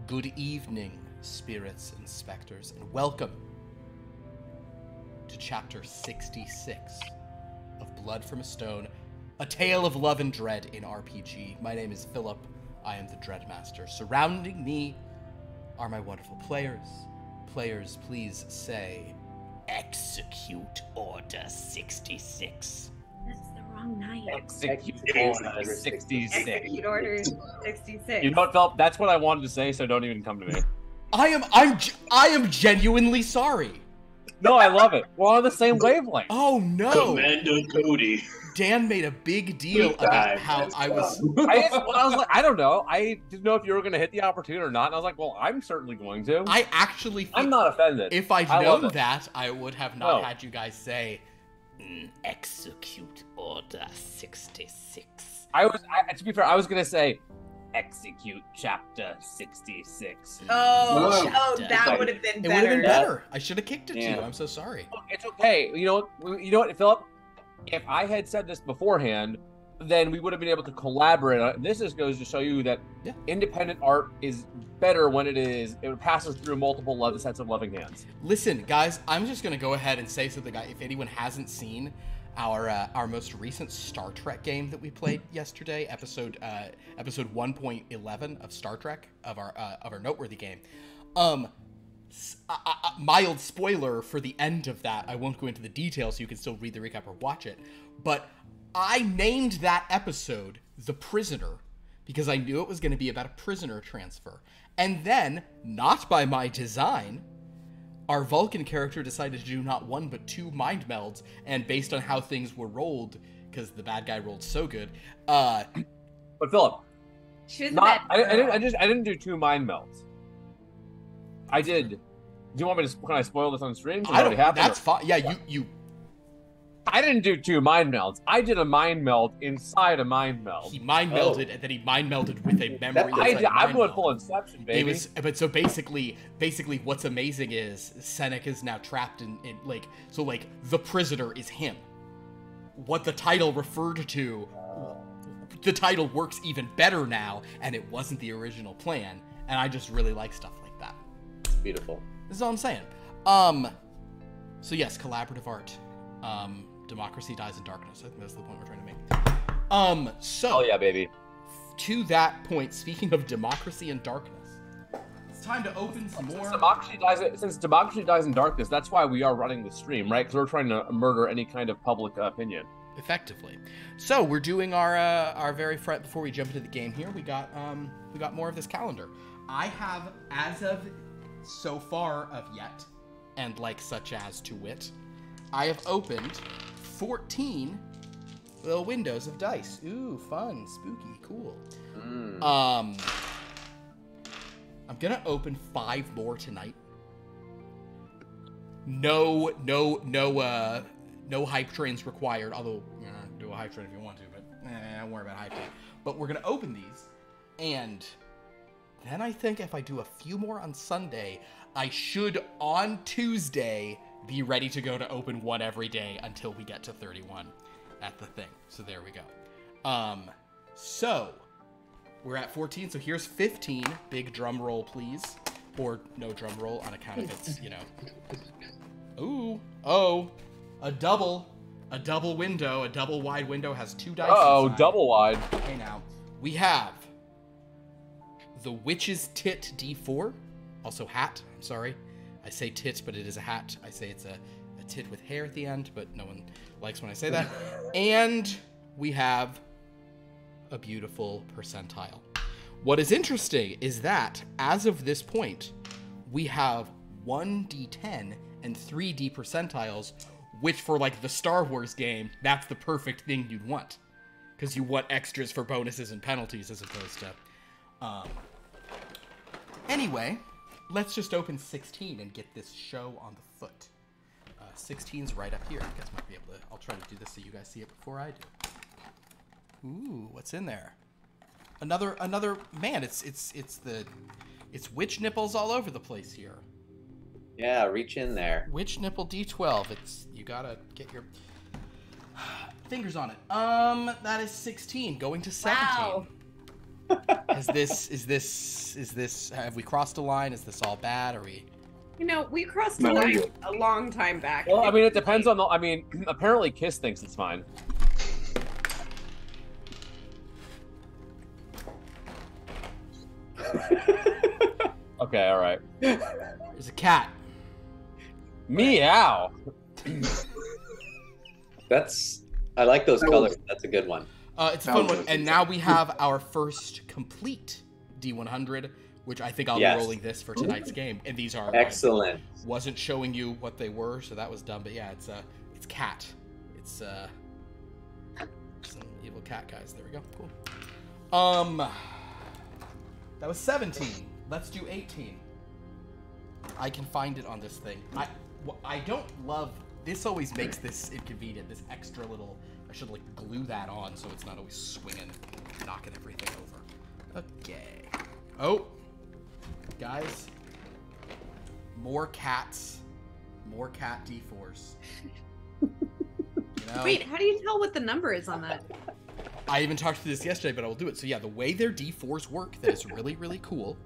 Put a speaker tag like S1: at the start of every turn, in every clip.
S1: Good evening, spirits and specters, and welcome to Chapter 66 of Blood from a Stone, a tale of love and dread in RPG. My name is Philip. I am the Dreadmaster. Surrounding me are my wonderful players. Players, please say, execute Order 66.
S2: That's the wrong night.
S3: Execute Order 66.
S2: Execute Order 66.
S3: You know what, Philip? That's what I wanted to say, so don't even come to me.
S1: I am genuinely sorry.
S3: No, I love it. We're on the same wavelength.
S1: Oh no.
S4: Commander Cody.
S1: Dan made a big deal about how I was...
S3: I was like, I don't know. I didn't know if you were going to hit the opportunity or not. And I was like, well, I'm certainly going to.
S1: I actually think
S3: I'm not offended.
S1: if I'd known that, I would have not had you guys say, execute Order 66.
S3: To be fair, I was going to say, execute Chapter 66.
S2: Oh, that would have been better.
S1: It would have been better. I should have kicked it to you. I'm so sorry.
S3: It's okay. You know what, Philip? If I had said this beforehand, then we would have been able to collaborate on it. This just goes to show you that independent art is better when it passes through multiple sets of loving hands.
S1: Listen, guys, I'm just gonna go ahead and say something. If anyone hasn't seen our most recent Star Trek game that we played yesterday, episode 1.11 of Star Trek of our noteworthy game, mild spoiler for the end of that. I won't go into the details, so you can still read the recap or watch it. But I named that episode The Prisoner because I knew it was going to be about a prisoner transfer. And then, not by my design, our Vulcan character decided to do not one but two mind melds, and based on how things were rolled, because the bad guy rolled so good,
S3: But Philip, I didn't do two mind melds. I did. Do you want me to? Can I spoil this on stream?
S1: I don't. That's fine. Yeah, you.
S3: I didn't do two mind melds. I did a mind meld inside a mind meld.
S1: He mind melded, and then he mind melded with a memory.
S3: I'm going full Inception, baby.
S1: But so basically, what's amazing is Seneca is now trapped in the prisoner is him. What the title referred to, the title works even better now, and it wasn't the original plan. And I just really like stuff like that.
S4: Beautiful.
S1: This is all I'm saying. So yes, collaborative art. Democracy dies in darkness. I think that's the point we're trying to make.
S3: Oh yeah, baby.
S1: To that point, speaking of democracy and darkness, it's time to open some more.
S3: Since democracy dies in darkness, that's why we are running the stream, right? Because we're trying to murder any kind of public opinion.
S1: Effectively. So we're doing our very front before we jump into the game here. We got more of this calendar. I have, as of so far of yet, and like such as to wit, I have opened 14 little windows of dice. Ooh, fun, spooky, cool. I'm gonna open 5 more tonight. No hype trains required. Although do a hype train if you want to, but don't worry about hype train. But we're gonna open these, and then I think if I do a few more on Sunday, I should on Tuesday be ready to go to open one every day until we get to 31 at the thing. So there we go. So we're at 14. So here's 15. Big drum roll, please. Or no drum roll on account of it's, Ooh. Oh. A double window. A double wide window has 2 dice.
S3: Oh,
S1: inside.
S3: Double wide.
S1: Okay, now we have the Witch's Tit D4. Also hat. I'm sorry. I say tit, but it is a hat. I say it's a tit with hair at the end, but no one likes when I say that. And we have a beautiful percentile. What is interesting is that, as of this point, we have 1d10 and 3d percentiles, which for, like, the Star Wars game, that's the perfect thing you'd want. Because you want extras for bonuses and penalties as opposed to... Anyway... Let's just open 16 and get this show on the foot. 16's right up here. You guys might be able to... I'll try to do this so you guys see it before I do. Ooh, what's in there? Another... Man, it's witch nipples all over the place here.
S4: Yeah, reach in there.
S1: Witch nipple D12. You gotta get your fingers on it. That is 16, going to 17.
S2: Wow.
S1: Is this? Have we crossed a line? Is this all bad? Are we?
S2: You know, we crossed the line a long time back.
S3: Well, I mean, it depends on the. I mean, apparently, Kiss thinks it's fine. Okay, all right.
S1: There's a cat.
S3: Meow.
S4: I like those colors. That's a good one.
S1: It's a fun one. And now we have our first complete D100, which I think I'll be rolling this for tonight's game. And these are
S4: excellent.
S1: Wasn't showing you what they were, so that was dumb. But yeah, it's cat. It's some evil cat guys. There we go. Cool. That was 17. Let's do 18. I can find it on this thing. I don't love. This always makes this inconvenient. This extra little. I should like glue that on so it's not always swinging, knocking everything over. Okay. Oh, guys. More cats. More cat D4s. You know?
S2: Wait, how do you tell what the number is on that?
S1: I even talked to this yesterday, but I will do it. So yeah, the way their D4s work that is really, really cool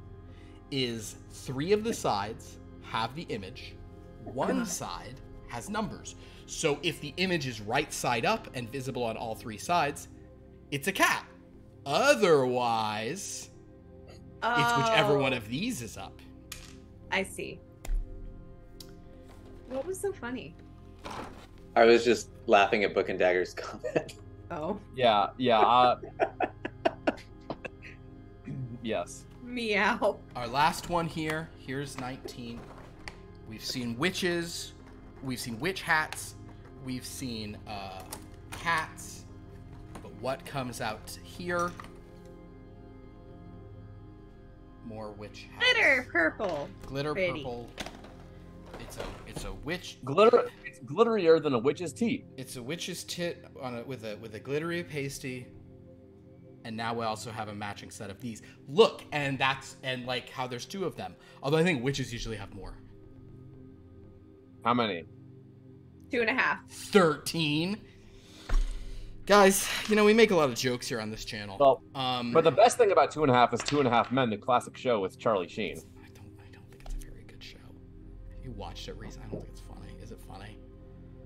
S1: is 3 of the sides have the image. 1 side has numbers. So if the image is right side up and visible on all 3 sides, it's a cat. Otherwise, it's whichever one of these is up.
S2: I see. What was so funny?
S4: I was just laughing at Book and Dagger's comment.
S2: Oh.
S3: Yeah. Yes.
S2: Meow.
S1: Our last one here. Here's 19. We've seen witches. We've seen witch hats. We've seen cats. But what comes out here? More witch hats.
S2: Glitter purple.
S1: Glitter
S2: Pretty.
S1: purple. It's a witch.
S3: Glitter. It's glitterier than a witch's teeth.
S1: It's a witch's tit on with a glittery pasty. And now we also have a matching set of these. Look, and like how there's 2 of them. Although I think witches usually have more.
S3: How many?
S2: 2.5.
S1: 13. Guys, you know, we make a lot of jokes here on this channel.
S3: Well, but the best thing about 2.5 is 2.5 Men, the classic show with Charlie Sheen.
S1: I don't think it's a very good show. You watched it recently. I don't think it's funny. Is it funny?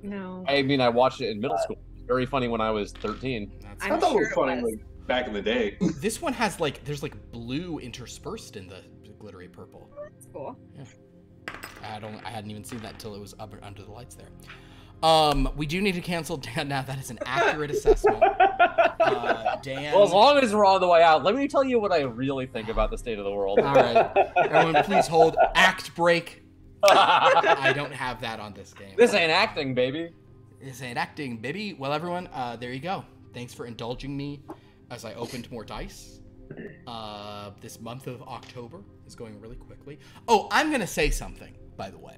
S2: No.
S3: I mean, I watched it in middle school. It was very funny when I was 13.
S1: That's
S2: I'm
S5: I thought
S2: sure
S5: it was funny
S2: was.
S5: like, back in the day.
S1: This one has there's blue interspersed in the glittery purple.
S2: That's cool.
S1: I hadn't even seen that until it was up under the lights there. We do need to cancel Dan now. That is an accurate assessment. Dan.
S3: Well, as long as we're on the way out, let me tell you what I really think about the state of the world.
S1: All right. Everyone, please hold. Act break. I don't have that on this game.
S3: This ain't acting, baby.
S1: This ain't acting, baby. Well, everyone, there you go. Thanks for indulging me as I opened more dice. This month of October is going really quickly. Oh, I'm gonna say something, by the way.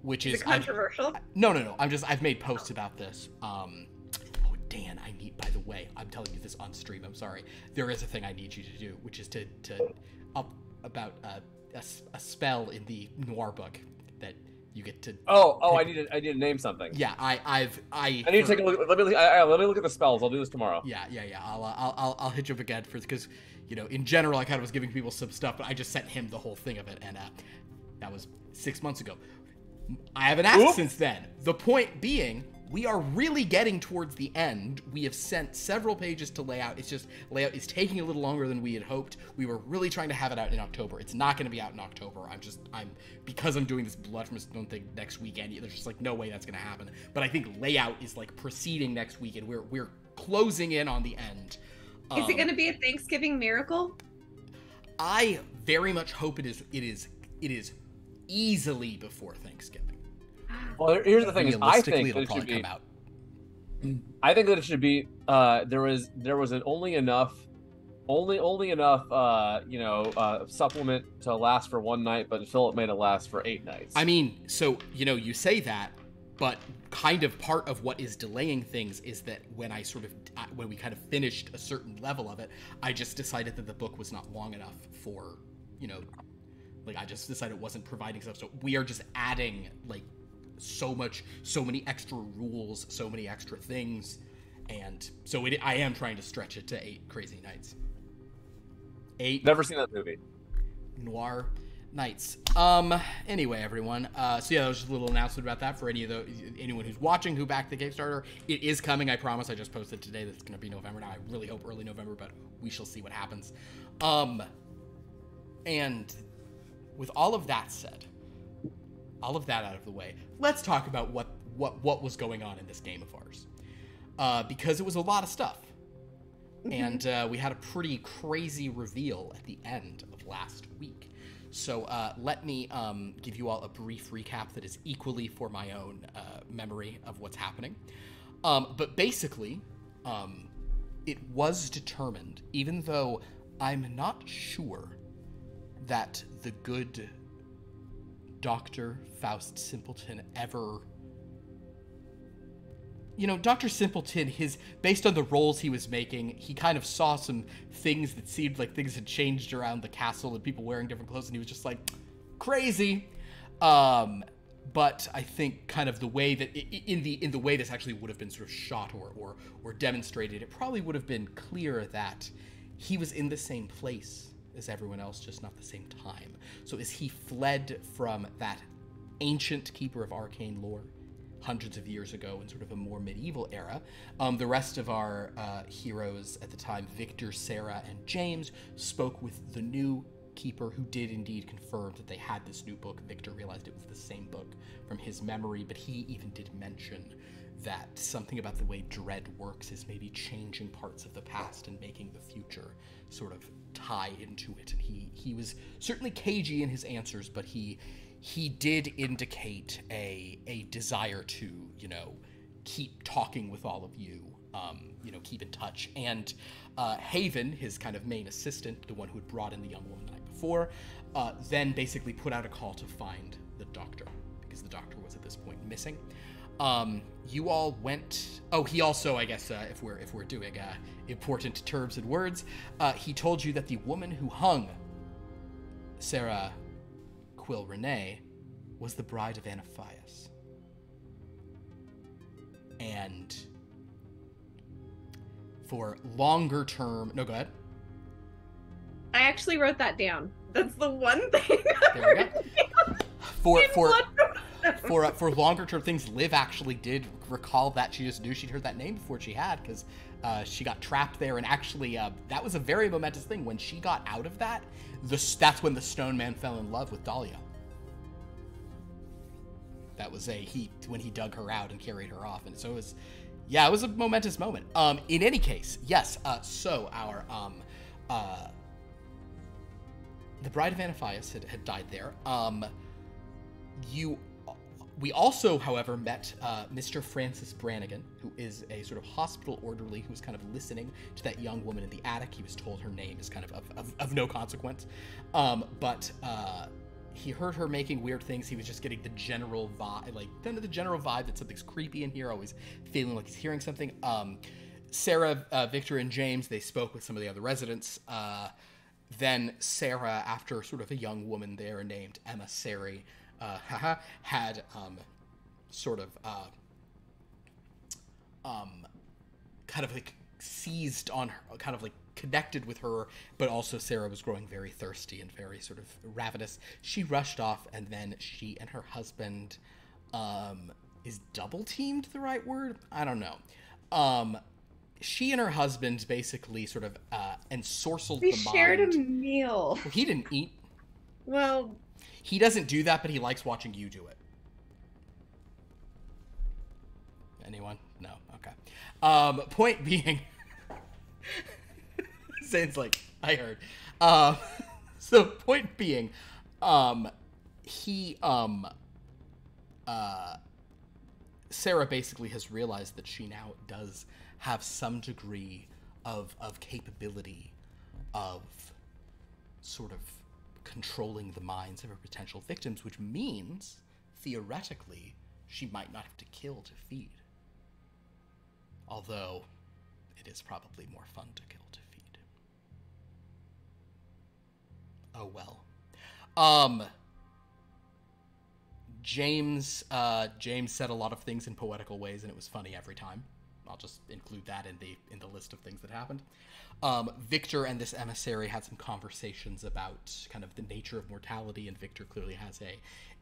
S1: Which is
S2: controversial?
S1: No. I've made posts about this. Oh, Dan, by the way, I'm telling you this on stream. I'm sorry. There is a thing I need you to do, which is to up about a spell in the noir book that you get to.
S3: I need to name something.
S1: Yeah, I
S3: need to take a look. Let me look at the spells. I'll do this tomorrow.
S1: Yeah. I'll hit you up again because in general I kind of was giving people some stuff, but I just sent him the whole thing of it, and that was 6 months ago. I haven't asked since then. The point being, we are really getting towards the end. We have sent several pages to layout. It's just layout is taking a little longer than we had hoped. We were really trying to have it out in October. It's not going to be out in October. Because I'm doing this Blood from a Stone thing next weekend. There's just no way that's going to happen. But I think layout is proceeding next week, and we're closing in on the end.
S2: Is it going to be a Thanksgiving miracle?
S1: I very much hope it is easily before Thanksgiving.
S3: Well, here's the thing: is I think that
S1: it'll probably come out.
S3: I think that it should be. There was an only enough supplement to last for 1 night, but Philip made it last for 8 nights.
S1: I mean, so you say that, but kind of part of what is delaying things is that when we kind of finished a certain level of it, I just decided that the book was not long enough for I just decided it wasn't providing stuff. So we are just adding so many extra rules, so many extra things, and so I am trying to stretch it to 8 crazy nights. 8
S3: Never seen that movie.
S1: Noir Nights. Anyway, everyone. So yeah, that was just a little announcement about that for anyone who's watching who backed the Kickstarter. It is coming, I promise. I just posted today that it's going to be November now. I really hope early November, but we shall see what happens. And with all of that said, all of that out of the way, let's talk about what was going on in this game of ours. Because it was a lot of stuff. And we had a pretty crazy reveal at the end of last week. So let me give you all a brief recap that is equally for my own memory of what's happening. But basically, it was determined, even though I'm not sure that the good Dr. Faust Simpleton ever... You know, Dr. Simpleton, based on the roles he was making, he kind of saw some things that seemed like things had changed around the castle and people wearing different clothes, and he was just like, crazy. But I think kind of the way that, in the way this actually would have been sort of shot or demonstrated, it probably would have been clear that he was in the same place as everyone else, just not the same time. So as he fled from that ancient keeper of arcane lore, hundreds of years ago in sort of a more medieval era, the rest of our heroes at the time, Victor, Sarah, and James, spoke with the new keeper, who did indeed confirm that they had this new book. Victor realized it was the same book from his memory, but he even did mention that something about the way dread works is maybe changing parts of the past and making the future sort of tie into it. And he was certainly cagey in his answers, but he did indicate a desire to, you know, keep talking with all of you, you know, keep in touch. And Haven, his kind of main assistant, the one who had brought in the young woman the night before, then basically put out a call to find the doctor, because the doctor was at this point missing. You all went... Oh, he also, I guess, if we're doing important terms and words, he told you that the woman who hung Sarah Quill Renee was the bride of Anaphias. And for longer term... No, go ahead.
S2: I actually wrote that down. That's the one thing.
S1: There we go. For longer term things, Liv actually did recall that. She just knew she'd heard that name before she had, because she got trapped there, and actually that was a very momentous thing. When she got out of that, that's when the Stone Man fell in love with Dahlia. That was when he dug her out and carried her off, and so it was, yeah, it was a momentous moment. In any case, yes. So our the bride of Anaphias had died there. We also, however, met Mr. Francis Brannigan, who is a sort of hospital orderly who was kind of listening to that young woman in the attic. He was told her name is kind of no consequence, but he heard her making weird things. He was just getting the general vibe, that something's creepy in here, always feeling like he's hearing something. Sarah, Victor, and James, they spoke with some of the other residents. Then Sarah, after sort of a young woman there named Emma Sari, had sort of kind of like seized on her, kind of like connected with her, but also Sarah was growing very thirsty and very sort of ravenous. She rushed off, and then she and her husband, is double teamed the right word? I don't know. She and her husband basically sort of ensorcelled the mind.
S2: They shared a meal.
S1: Well, he didn't eat.
S2: Well,
S1: he doesn't do that, but he likes watching you do it. Anyone? No. Okay. Point being, Zane's like, I heard. So point being, Sarah basically has realized that she now does have some degree of capability of sort of controlling the minds of her potential victims, which means, theoretically, she might not have to kill to feed. Although, it is probably more fun to kill to feed. Oh well. James said a lot of things in poetical ways, and it was funny every time. I'll just include that in the list of things that happened. Victor and this emissary had some conversations about kind of the nature of mortality, and Victor clearly has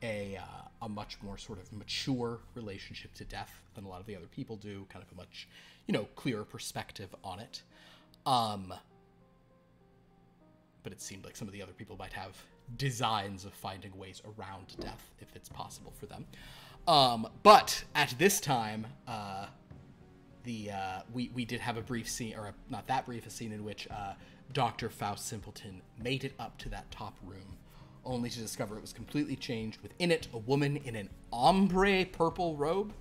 S1: a much more sort of mature relationship to death than a lot of the other people do, kind of a much, clearer perspective on it. But it seemed like some of the other people might have designs of finding ways around death if it's possible for them. But at this time, we did have a brief scene, or not that brief, a scene in which Dr. Faust Simpleton made it up to that top room, only to discover it was completely changed. Within it, a woman in an ombre purple robe.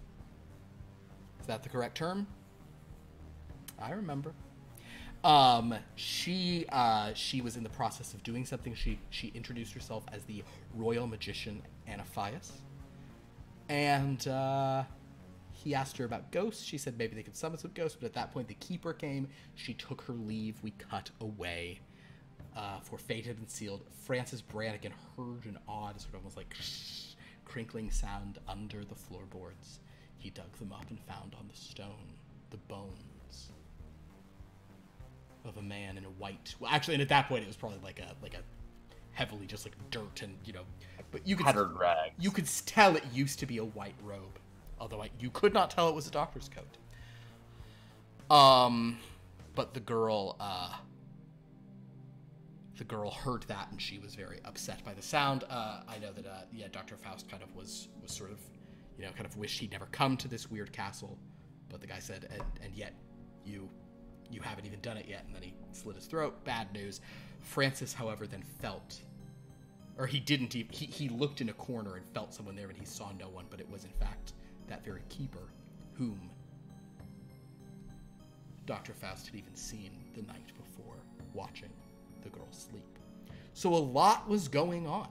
S1: Is that the correct term? I remember. She was in the process of doing something. She introduced herself as the royal magician Anaphias. And he asked her about ghosts. She said maybe they could summon some ghosts, but at that point the keeper came. She took her leave. We cut away. For fate had been sealed. Francis Brannigan heard an odd, sort of almost like crinkling sound under the floorboards. He dug them up and found on the stone the bones of a man in a white. Well, actually, and at that point, it was probably like a heavily just like dirt and but you could
S3: rags.
S1: You could tell it used to be a white robe, although you could not tell it was a doctor's coat. But the girl heard that and she was very upset by the sound. I know that Dr. Faust kind of was sort of kind of wished he'd never come to this weird castle, but the guy said, and yet you haven't even done it yet, and then he slit his throat. Bad news. Francis, however, then felt, or he didn't, he looked in a corner and felt someone there, and he saw no one, but it was in fact that very keeper whom Dr. Faust had even seen the night before, watching the girl sleep. So a lot was going on.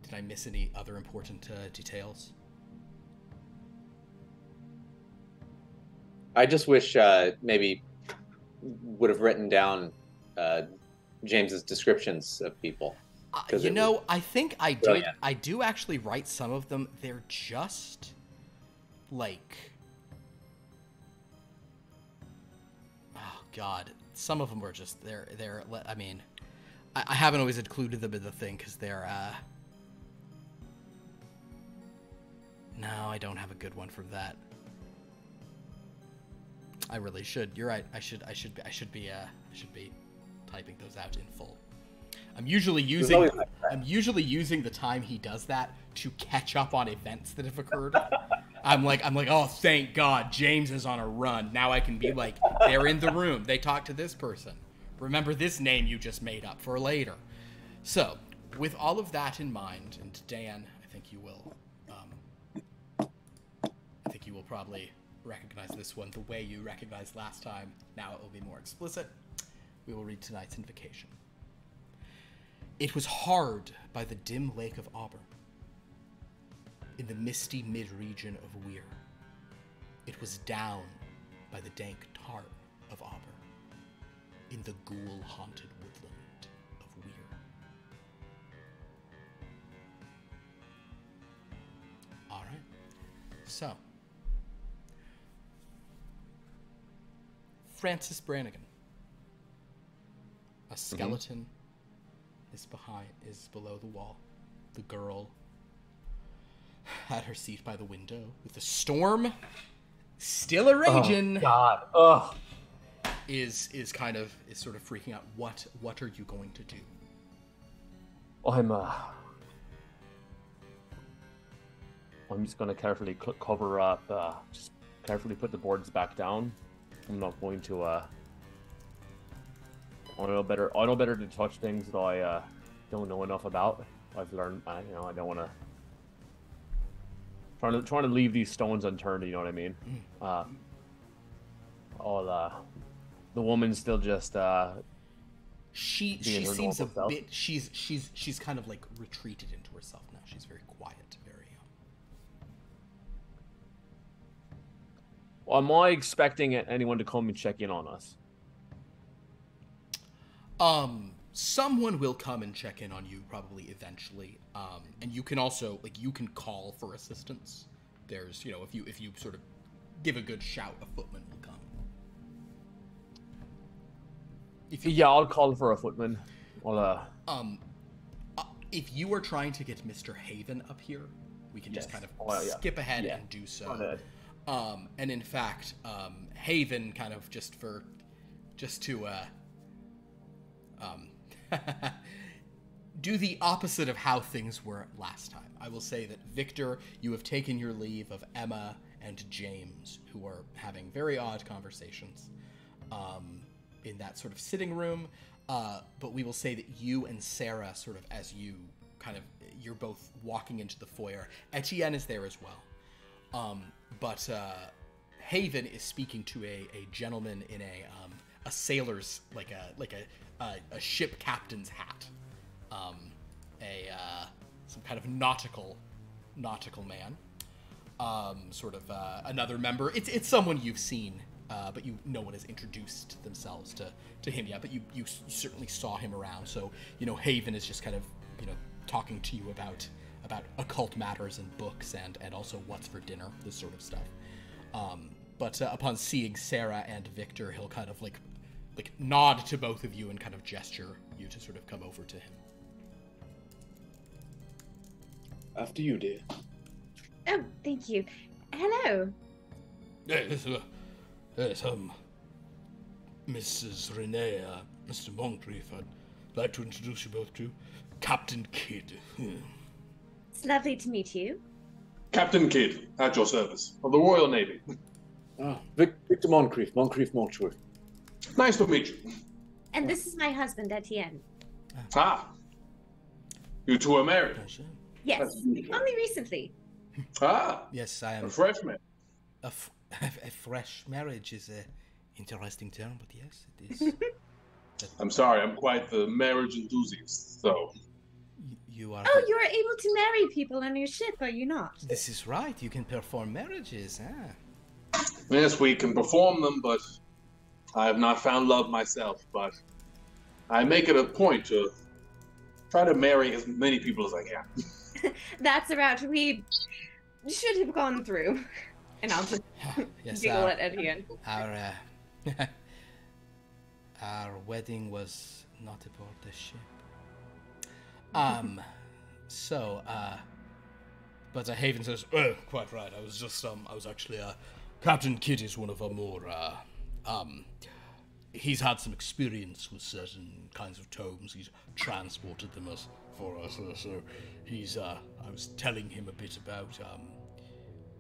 S1: Did I miss any other important details?
S4: I just wish maybe would have written down James's descriptions of people.
S1: I think I did. Brilliant. I do actually write some of them. They're just like, oh God, some of them were just they're. I mean, I haven't always included them in the thing because they're. No, I don't have a good one from that. I really should. You're right. I should be typing those out in full. I'm usually using the time he does that to catch up on events that have occurred. I'm like, oh, thank God, James is on a run. Now I can be like, they're in the room. They talked to this person. Remember this name you just made up for later. So, with all of that in mind, and Dan, I think you will probably recognize this one the way you recognized last time. Now it will be more explicit. We will read tonight's invocation. It was hard by the dim lake of Auburn, in the misty mid-region of Weir. It was down by the dank tar of Auburn, in the ghoul-haunted woodland of Weir. All right. So, Francis Brannigan. A skeleton is below the wall. The girl at her seat by the window with the storm still a raging.
S3: Oh God. Ugh.
S1: Is sort of freaking out. What are you going to do?
S3: I'm just going to carefully cover up, just carefully put the boards back down. I'm not going to, I know better to touch things that I don't know enough about. I've learned, I don't want to, trying to leave these stones unturned, you know what I mean? The woman's still just,
S1: she seems a bit, she's kind of like retreated into herself now. She's very quiet, very
S3: Well, am I expecting anyone to come and check in on us?
S1: someone will come and check in on you probably eventually. And you can also, like, you can call for assistance. There's, you know, if you sort of give a good shout, a footman will come.
S3: Yeah, I'll call for a footman. Well,
S1: if you are trying to get Mr. Haven up here, we can just kind of skip ahead and do so. And in fact, Haven kind of just to do the opposite of how things were last time. I will say that, Victor, you have taken your leave of Emma and James, who are having very odd conversations in that sort of sitting room. But we will say that you and Sarah, sort of as you kind of, you're both walking into the foyer. Etienne is there as well. But Haven is speaking to a gentleman in a sailor's, like a ship captain's hat. Some kind of nautical man. Another member. It's someone you've seen, but no one has introduced themselves to him yet. But you certainly saw him around. So, you know, Haven is just kind of, you know, talking to you about occult matters and books and also what's for dinner, this sort of stuff. But upon seeing Sarah and Victor, he'll kind of like nod to both of you and kind of gesture you to sort of come over to him.
S5: After you, dear.
S2: Oh, thank you. Hello.
S1: Yes, Mrs. Renee, Mr. Moncrief, I'd like to introduce you both to Captain Kidd.
S2: It's lovely to meet you.
S5: Captain Kidd, at your service, of the Royal Navy.
S4: Ah, Victor Moncrief, Moncrief.
S5: Nice to meet you.
S2: And this is my husband, Etienne.
S5: Ah, you two are married.
S2: Yes,
S5: That's beautiful.
S2: only recently.
S5: Ah,
S1: Yes, I am.
S5: a freshman.
S1: A fresh marriage is a interesting term, but yes, it is.
S5: I'm sorry, I'm quite the marriage enthusiast, so.
S1: You are.
S2: Oh, you are able to marry people on your ship, are you not?
S1: This is right. You can perform marriages, huh?
S5: Yes, we can perform them, but I have not found love myself. But I make it a point to try to marry as many people as I can.
S2: That's a route we should have gone through. And I'll just
S1: Yes,
S2: giggle at Etienne.
S1: Our wedding was not aboard the ship. But Haven says, "Oh, quite right. I was actually, Captain Kidd is one of our more, he's had some experience with certain kinds of tomes. He's transported them for us, so he's, I was telling him a bit about,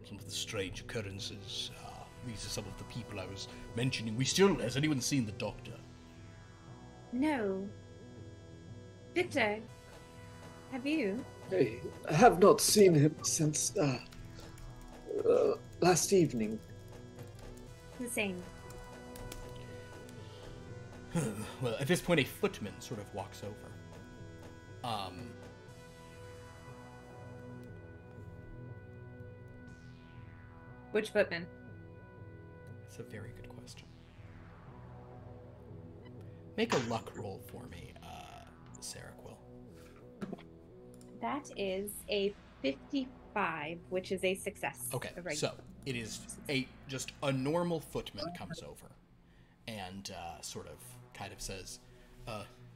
S1: some of the strange occurrences. These are some of the people I was mentioning. Has anyone seen the Doctor?"
S2: No. Victor, have you?
S6: I have not seen him since last evening.
S2: The same.
S1: Well, at this point, a footman sort of walks over.
S2: Which footman?
S1: That's a very good question. Make a luck roll for me, Sarah Quill.
S2: That is a 55, which is a success.
S1: Okay,
S2: Right.
S1: so it is just a normal footman comes over and sort of kind of says,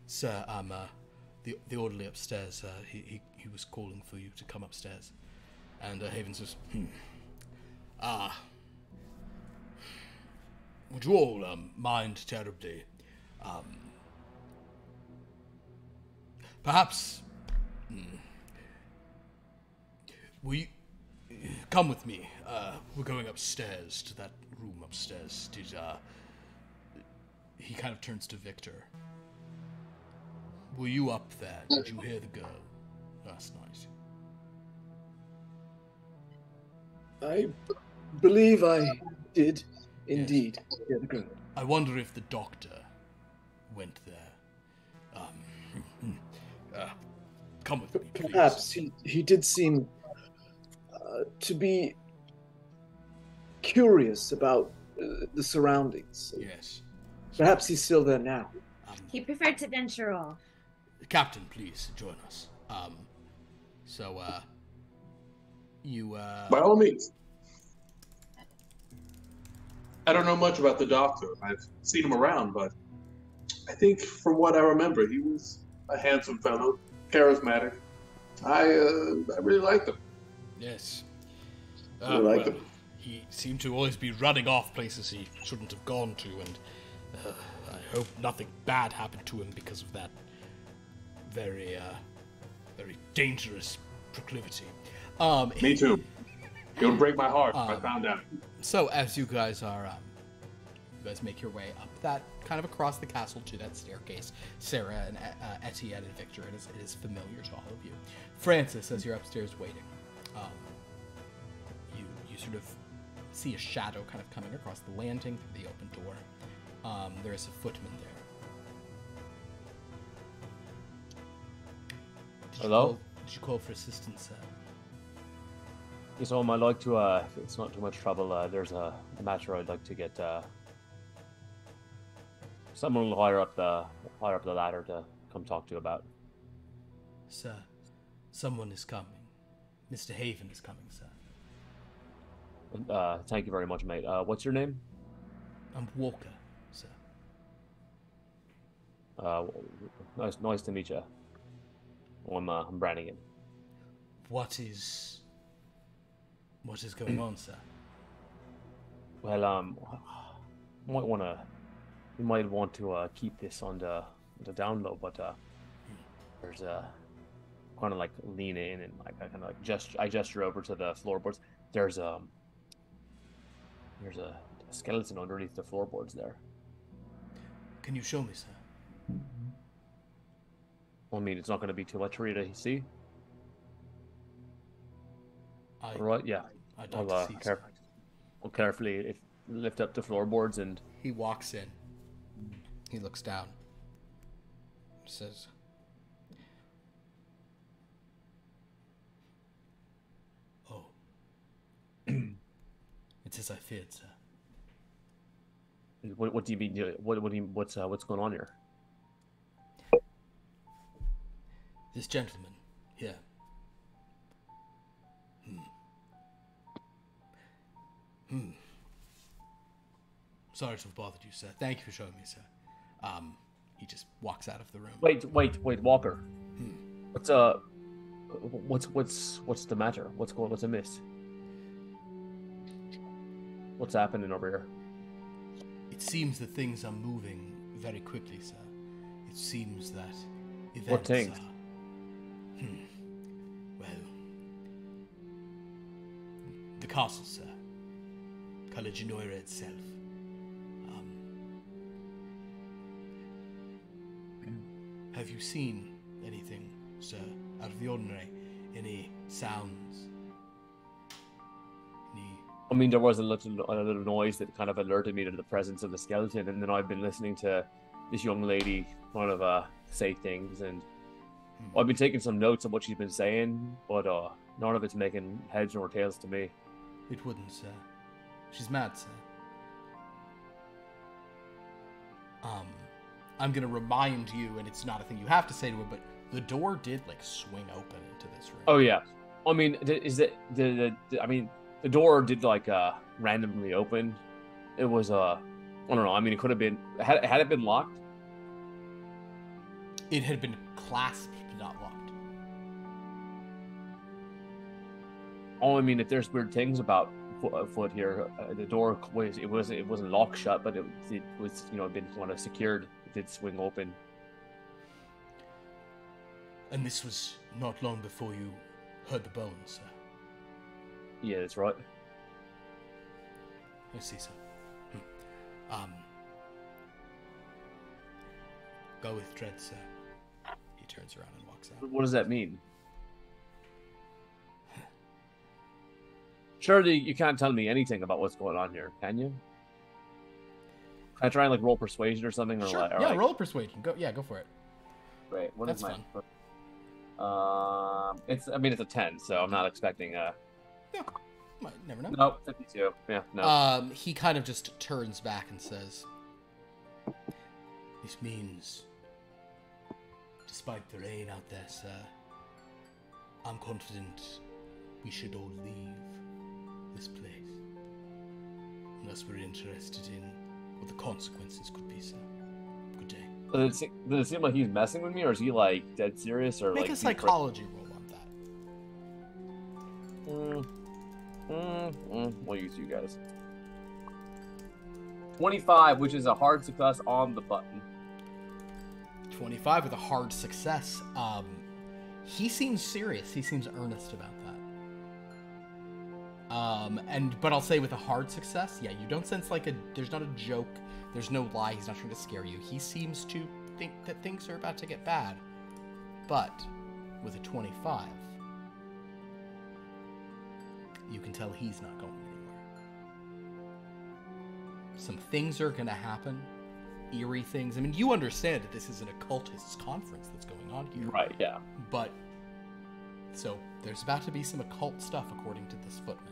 S1: "Sir, I'm the orderly upstairs. He was calling for you to come upstairs." And Haven says, would you all mind terribly? Perhaps we come with me. We're going upstairs to that room upstairs. He kind of turns to Victor. Were you up there? Did you hear the girl last night?
S6: I believe I did indeed hear the girl.
S1: I wonder if the Doctor went there. Come with me, please.
S6: Perhaps he did seem to be curious about the surroundings.
S1: Yes.
S6: Perhaps he's still there now.
S2: He preferred to venture off.
S1: Captain, please join us. You
S5: By all means. I don't know much about the doctor. I've seen him around, but I think from what I remember, he was a handsome fellow, charismatic. I really liked him.
S1: Yes.
S5: Really liked him.
S1: He seemed to always be running off places he shouldn't have gone to, and I hope nothing bad happened to him because of that very dangerous proclivity.
S5: Me too. It would break my heart if I found out.
S1: So as you guys make your way up that kind of across the castle to that staircase, Sarah and Etienne and Victor, it is familiar to all of you. Francis, as you're upstairs waiting, you sort of see a shadow kind of coming across the landing through the open door. There is a footman there.
S3: Hello?
S1: Did you call for assistance?
S3: Yes, I'd like to, if it's not too much trouble, there's a matter I'd like to get someone higher up the ladder to come talk to you about.
S1: Sir, someone is coming. Mr. Haven is coming, sir.
S3: Thank you very much, mate. What's your name?
S1: I'm Walker, sir.
S3: Nice to meet you. I'm Brannigan.
S1: What is going on, sir?
S3: Well, you might want to keep this on the down low, but there's a kind of like lean in and like I kind of like I gesture over to the floorboards. There's a skeleton underneath the floorboards there.
S1: Can you show me, sir?
S3: I mean, it's not going to be too much for you to see. All right, yeah.
S1: I'd like to see,
S3: I'll carefully lift up the floorboards and...
S1: He walks in. He looks down. Says... Oh. It's as I feared, sir.
S3: What do you mean? What's going on here?
S1: This gentleman here. Sorry to have bothered you, sir. Thank you for showing me, sir. He just walks out of the room.
S3: Wait, Walker. What's the matter? What's amiss? What's happening over here?
S1: It seems that things are moving very quickly, sir. It seems that events
S3: What things?
S1: Well, the castle, sir. Caliginoira itself. Have you seen anything, sir, out of the ordinary? Any sounds?
S3: I mean, there was a little noise that kind of alerted me to the presence of the skeleton, and then I've been listening to this young lady kind of say things, and I've been taking some notes of what she's been saying, but none of it's making heads nor tails to me.
S1: It wouldn't, sir. She's mad, sir. I'm gonna remind you, and it's not a thing you have to say to her, but the door did like swing open into this room.
S3: Oh yeah, I mean, the door did like randomly open. It was I don't know. I mean, it could have been had it been locked.
S1: It had been clasped, but not locked.
S3: Oh, I mean, if there's weird things about foot here, the door wasn't locked shut, but it was been kind of secured. It did swing open.
S1: And this was not long before you heard the bones, sir.
S3: Yeah, that's right.
S1: I see, sir. Go with dread, sir. He turns around and walks out.
S3: What does that mean? Surely you can't tell me anything about what's going on here, can you? Can I try and like roll persuasion or something? Or
S1: Sure.
S3: like,
S1: Yeah, roll persuasion. Go for it.
S3: Wait, what
S1: That's
S3: is my?
S1: fun.
S3: It's a 10, so I'm not expecting
S1: Yeah. Might never know.
S3: No, 52. Yeah, no.
S1: He kind of just turns back and says, "This means to despite the rain out there, sir, I'm confident we should all leave this place. Unless we're interested in what the consequences could be, sir. Good day.
S3: Does it seem like he's messing with me, or is he like dead serious, or
S1: Make
S3: like
S1: a psychology roll on that.
S3: We'll use you guys. 25, which is a hard success on the button.
S1: 25 with a hard success. He seems serious. He seems earnest about that. But I'll say with a hard success, yeah, you don't sense like there's not a joke, there's no lie, he's not trying to scare you. He seems to think that things are about to get bad. But with a 25, you can tell he's not going anywhere. Some things are gonna happen. Eerie things. I mean, you understand that this is an occultist's conference that's going on here.
S3: Right, yeah.
S1: But, so, there's about to be some occult stuff according to this footman.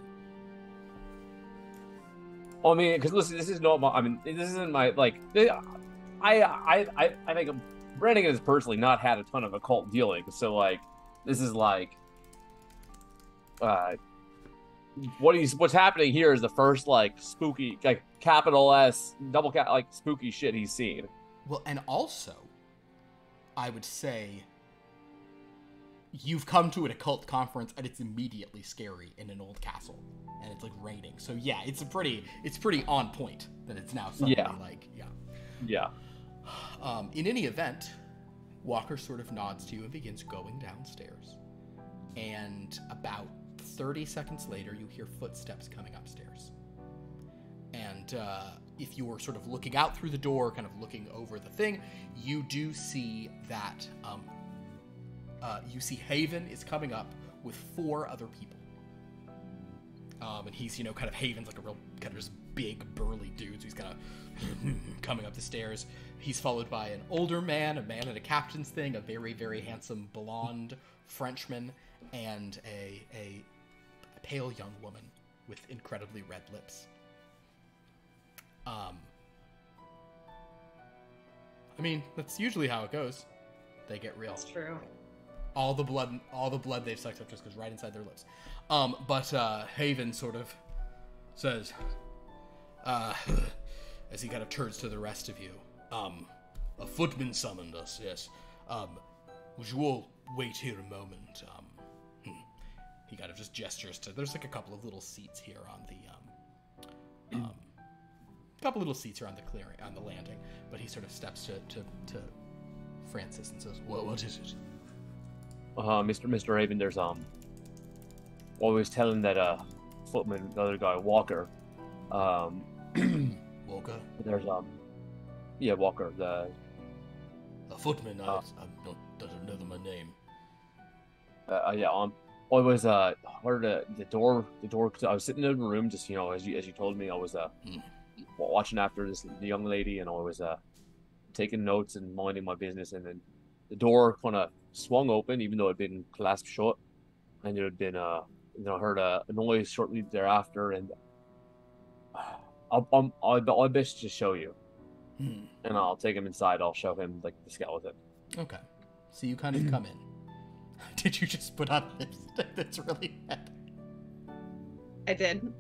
S3: Well, I mean, because listen, this is normal. I mean, this isn't my, like, I think Brannigan has personally not had a ton of occult dealings, so, like, this is like, what's happening here is the first, like, spooky, like, capital S, double cap, like, spooky shit he's seen.
S1: Well, and also, I would say, you've come to an occult conference and it's immediately scary in an old castle, and it's like raining. So yeah, it's pretty on point that it's now suddenly
S3: Yeah.
S1: In any event, Walker sort of nods to you and begins going downstairs, and about 30 seconds later, you hear footsteps coming upstairs. And if you were sort of looking out through the door, kind of looking over the thing, you do see that you see Haven is coming up with 4 other people. And he's, kind of Haven's like a real kind of just big, burly dude, so he's kind of coming up the stairs. He's followed by an older man, a man in a captain's thing, a very, very handsome blonde Frenchman, and a pale young woman with incredibly red lips. I mean, that's usually how it goes. They get real.
S2: That's true.
S1: All the blood they've sucked up just goes right inside their lips. But Haven sort of says, as he kind of turns to the rest of you, a footman summoned us, yes. Would you all wait here a moment? He kind of just gestures to, there's like a couple of little seats here on the, couple little seats here on the clearing, on the landing, but he sort of steps to Francis and says, what is it?
S3: Mr. Haven, there's, always telling that, footman, the other guy, Walker,
S1: Walker?
S3: There's, Walker, the
S1: footman, I don't know my name.
S3: I was heard the door. Cause I was sitting in the room, just as you told me, I was watching after the young lady, and I was taking notes and minding my business, and then the door kind of swung open, even though it had been clasped shut, and there had been heard a noise shortly thereafter, and I'll best just show you, and I'll take him inside. I'll show him like the skeleton.
S1: Okay, so you kind of come in. Did you just put on lipstick that's really red?
S2: I did.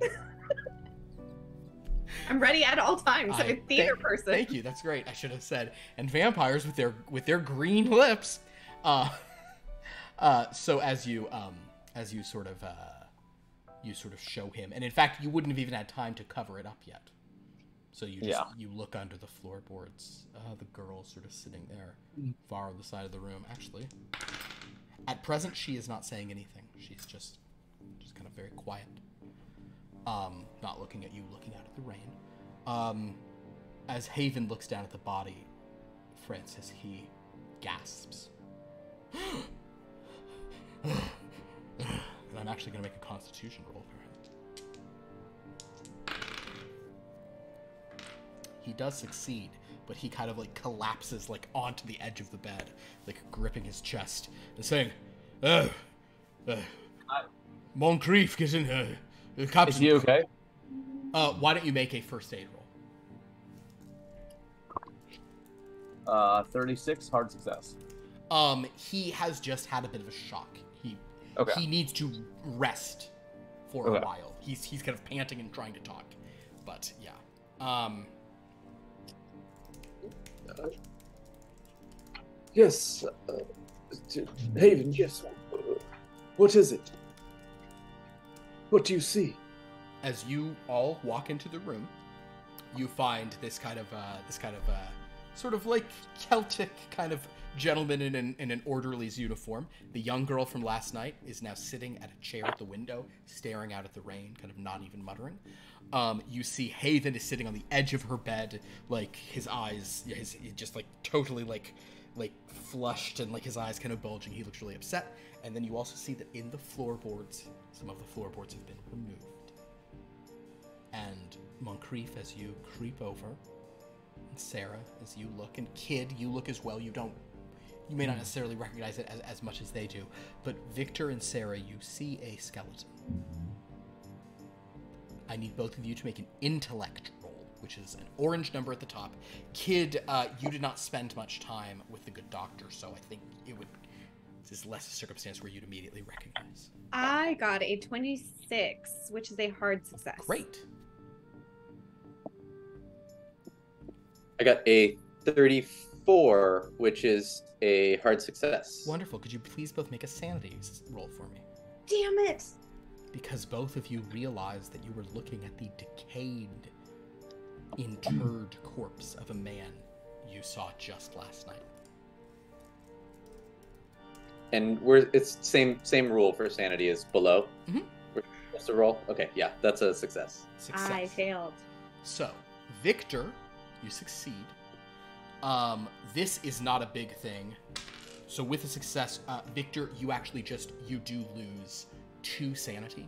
S2: I'm ready at all times. I'm a theater person.
S1: Thank you. That's great. I should have said. And vampires with their green lips. So as you sort of show him, and in fact, you wouldn't have even had time to cover it up yet. So you look under the floorboards. The girl sort of sitting there, far on the side of the room. Actually, at present, she is not saying anything. She's just kind of very quiet. Not looking at you, looking out at the rain. As Haven looks down at the body, Francis, he gasps. And I'm actually going to make a constitution roll for him. He does succeed, but he kind of like collapses like onto the edge of the bed, like gripping his chest and saying, Moncrief, get in here. Captain,
S3: is he okay?
S1: Why don't you make a first aid roll?
S3: 36, hard success.
S1: He has just had a bit of a shock.
S3: Okay.
S1: He needs to rest for
S3: Okay.
S1: a while. He's kind of panting and trying to talk. But yeah.
S6: Yes. Haven, yes. What is it? What do you see?
S1: As you all walk into the room, you find this kind of sort of like Celtic kind of gentleman in an orderly's uniform. The young girl from last night is now sitting at a chair at the window, staring out at the rain, kind of not even muttering. You see Haven is sitting on the edge of her bed, like his eyes, his just like totally like flushed and like his eyes kind of bulging. He looks really upset. And then you also see that in the floorboards, some of the floorboards have been removed. And Moncrief, as you creep over, and Sarah, as you look, and Kid, you look as well. You may not necessarily recognize it as much as they do, but Victor and Sarah, you see a skeleton. I need both of you to make an intellect roll, which is an orange number at the top. Kid, you did not spend much time with the good doctor, so I think this is less a circumstance where you'd immediately recognize.
S2: I got a 26, which is a hard success.
S1: Great.
S4: I got a 34, which is a hard success.
S1: Wonderful. Could you please both make a sanity roll for me?
S2: Damn it!
S1: Because both of you realized that you were looking at the decayed, interred corpse of a man you saw just last night.
S4: And it's same rule for sanity as below.
S1: Mm-hmm.
S4: We're supposed to roll. Okay, yeah, that's a success.
S1: Success.
S2: I failed.
S1: So, Victor, you succeed. This is not a big thing. So with a success, Victor, you do lose 2 sanity.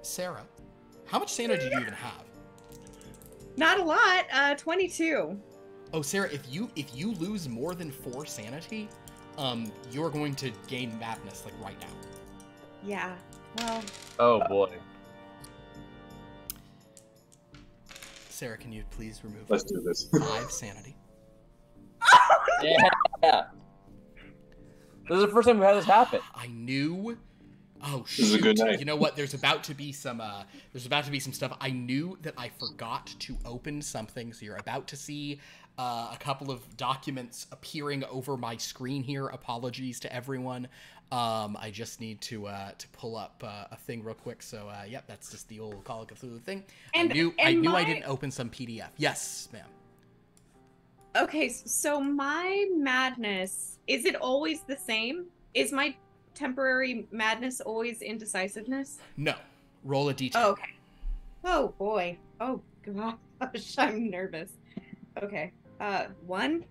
S1: Sarah, how much sanity do you even have?
S2: Not a lot. 22.
S1: Oh, Sarah, if you lose more than 4 sanity, you're going to gain madness like right now.
S2: Yeah. Well.
S3: Oh boy.
S1: Sarah, can you please remove
S5: Let's do this.
S1: 5 sanity?
S3: Yeah. This is the first time we've had this happen.
S1: I knew. Oh shoot!
S5: This is a good night.
S1: You know what? There's about to be some stuff. I knew that I forgot to open something, so you're about to see a couple of documents appearing over my screen here. Apologies to everyone. I just need to pull up a thing real quick. So yep, that's just the old Call of Cthulhu thing. I knew I didn't open some PDF. Yes, ma'am.
S2: Okay, so my madness, is it always the same? Is my temporary madness always indecisiveness?
S1: No. Roll a d10.
S2: Oh, okay. Oh boy. Oh gosh, I'm nervous. Okay. 1.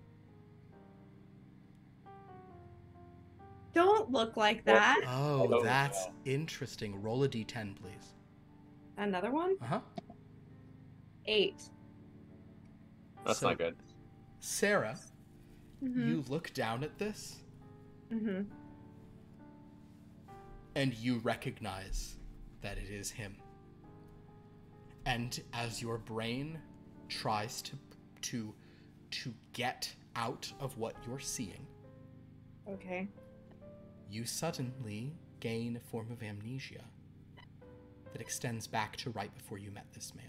S2: Don't look like that.
S1: Oh, that's interesting. Roll a d10, please.
S2: Another one?
S1: Uh-huh.
S2: 8.
S3: That's
S1: So,
S3: not good.
S1: Sarah,
S2: Mm-hmm.
S1: you look down at this,
S2: Mm-hmm.
S1: and you recognize that it is him. And as your brain tries to get out of what you're seeing,
S2: Okay.
S1: you suddenly gain a form of amnesia that extends back to right before you met this man.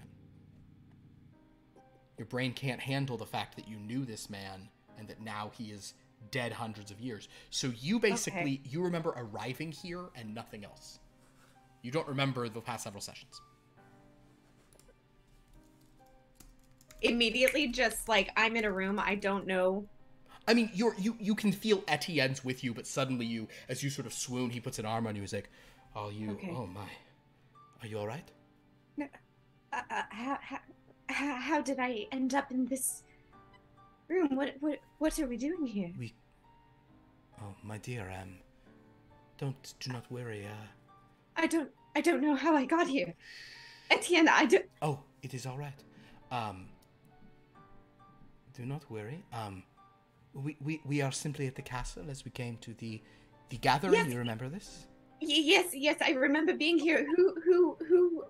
S1: Your brain can't handle the fact that you knew this man and that now he is dead hundreds of years. So you basically, you remember arriving here and nothing else. You don't remember the past several sessions.
S2: Immediately, just like I'm in a room, I don't know.
S1: I mean, you can feel Etienne's with you, but suddenly you, as you sort of swoon, he puts an arm on you. He's like, "Are you?
S2: Okay.
S1: Oh my, are you all right?"
S2: No, how did I end up in this room? What are we doing here?
S1: Oh my dear, do not worry.
S2: I don't know how I got here. Etienne, I don't.
S1: Oh, it is all right. Do not worry. We are simply at the castle as we came to the gathering.
S2: Yes.
S1: You remember this?
S2: Yes, I remember being here. Who?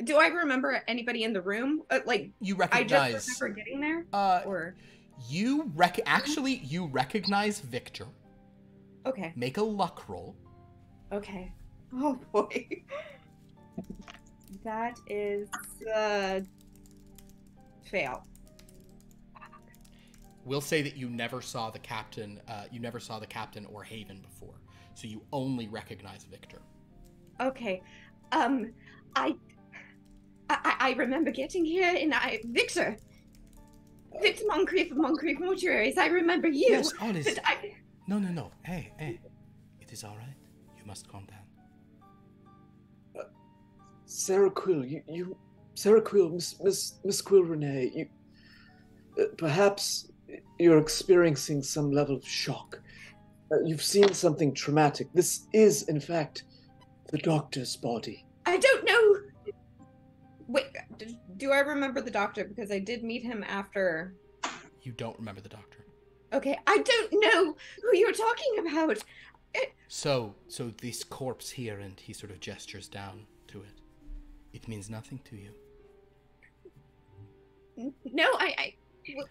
S2: Do I remember anybody in the room? Like
S1: You
S2: I
S1: recognize.
S2: just remember getting there. Or
S1: You recognize Victor.
S2: Okay.
S1: Make a luck roll.
S2: Okay. Oh boy. That is fail.
S1: We'll say that you never saw the captain. You never saw the captain or Haven before, so you only recognize Victor.
S2: Okay. I remember getting here, and Victor Moncrief of Moncrief Mortuaries. I remember you.
S1: Yes, honest. No. Hey. It is all right. You must calm down.
S6: Sarah Quill, Sarah Quill, Miss Quill Renee, perhaps you're experiencing some level of shock. You've seen something traumatic. This is, in fact, the doctor's body.
S2: I don't know. Wait, do I remember the doctor? Because I did meet him after.
S1: You don't remember the doctor.
S2: Okay, I don't know who you're talking about.
S1: So this corpse here, and he sort of gestures down to it. It means nothing to you.
S2: No,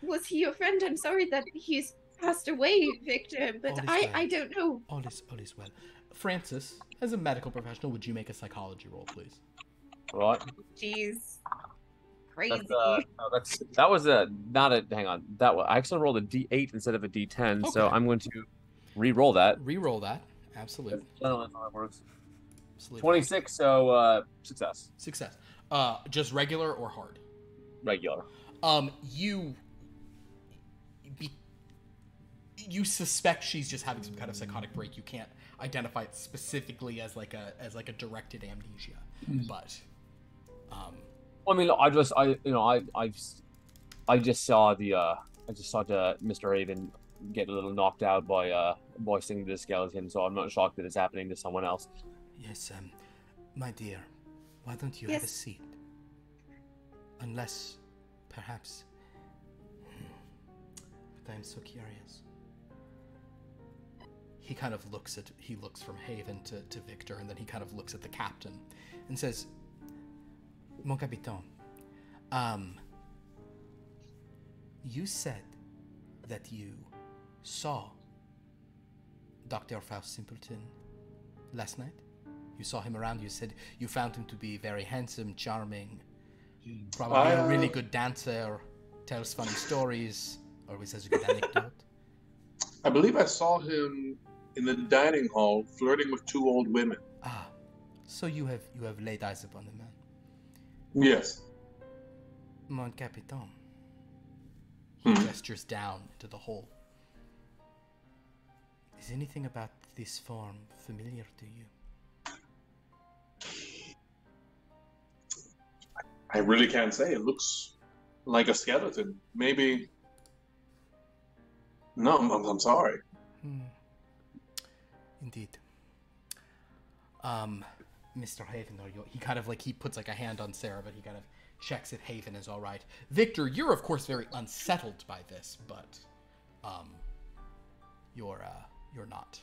S2: was he your friend? I'm sorry that he's passed away, Victor, but I don't know.
S1: All is well. Francis, as a medical professional, would you make a psychology roll, please?
S3: Right.
S2: Jeez. Crazy.
S3: That was not a, hang on. I actually rolled a D8 instead of a D10, so I'm going to re-roll that.
S1: Re-roll that. Absolutely.
S3: That's how it works.
S1: Absolutely.
S3: 26, so success.
S1: Success. Just regular or hard?
S3: Regular.
S1: You suspect she's just having some kind of psychotic break. You can't identify it specifically as like a directed amnesia, but
S3: I mean, I just saw Mr. Haven get a little knocked out by singing to the skeleton, so I'm not shocked that it's happening to someone else.
S1: Yes, my dear, why don't you have a seat? Unless, perhaps, but I'm so curious. He kind of looks from Haven to Victor, and then he kind of looks at the captain and says, Mon Capitaine, you said that you saw Dr. Faust Simpleton last night? You saw him around, you said you found him to be very handsome, charming, probably a really good dancer, tells funny stories, always has a good anecdote.
S5: I believe I saw him in the dining hall flirting with two old women.
S1: Ah, so you have laid eyes upon the man.
S5: Yes.
S1: Mon Capitaine. He gestures down into the hole. Is anything about this form familiar to you?
S5: I really can't say. It looks like a skeleton. Maybe. No, I'm sorry.
S1: Indeed. Mr. Haven, he kind of he puts a hand on Sarah, but he kind of checks if Haven is all right. Victor, you're of course very unsettled by this, but you're not,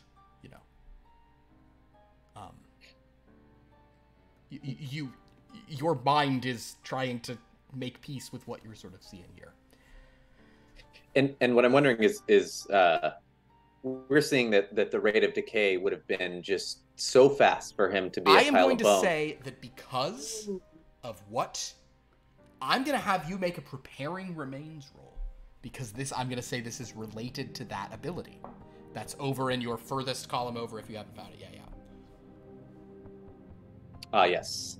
S1: your mind is trying to make peace with what you're sort of seeing here.
S4: And what I'm wondering is we're seeing that the rate of decay would have been just so fast for him to be a pile of bones.
S1: I am going to say that because of what, I'm going to have you make a preparing remains roll, because I'm going to say this is related to that ability. That's over in your furthest column over if you haven't found it. Yeah.
S4: Yes.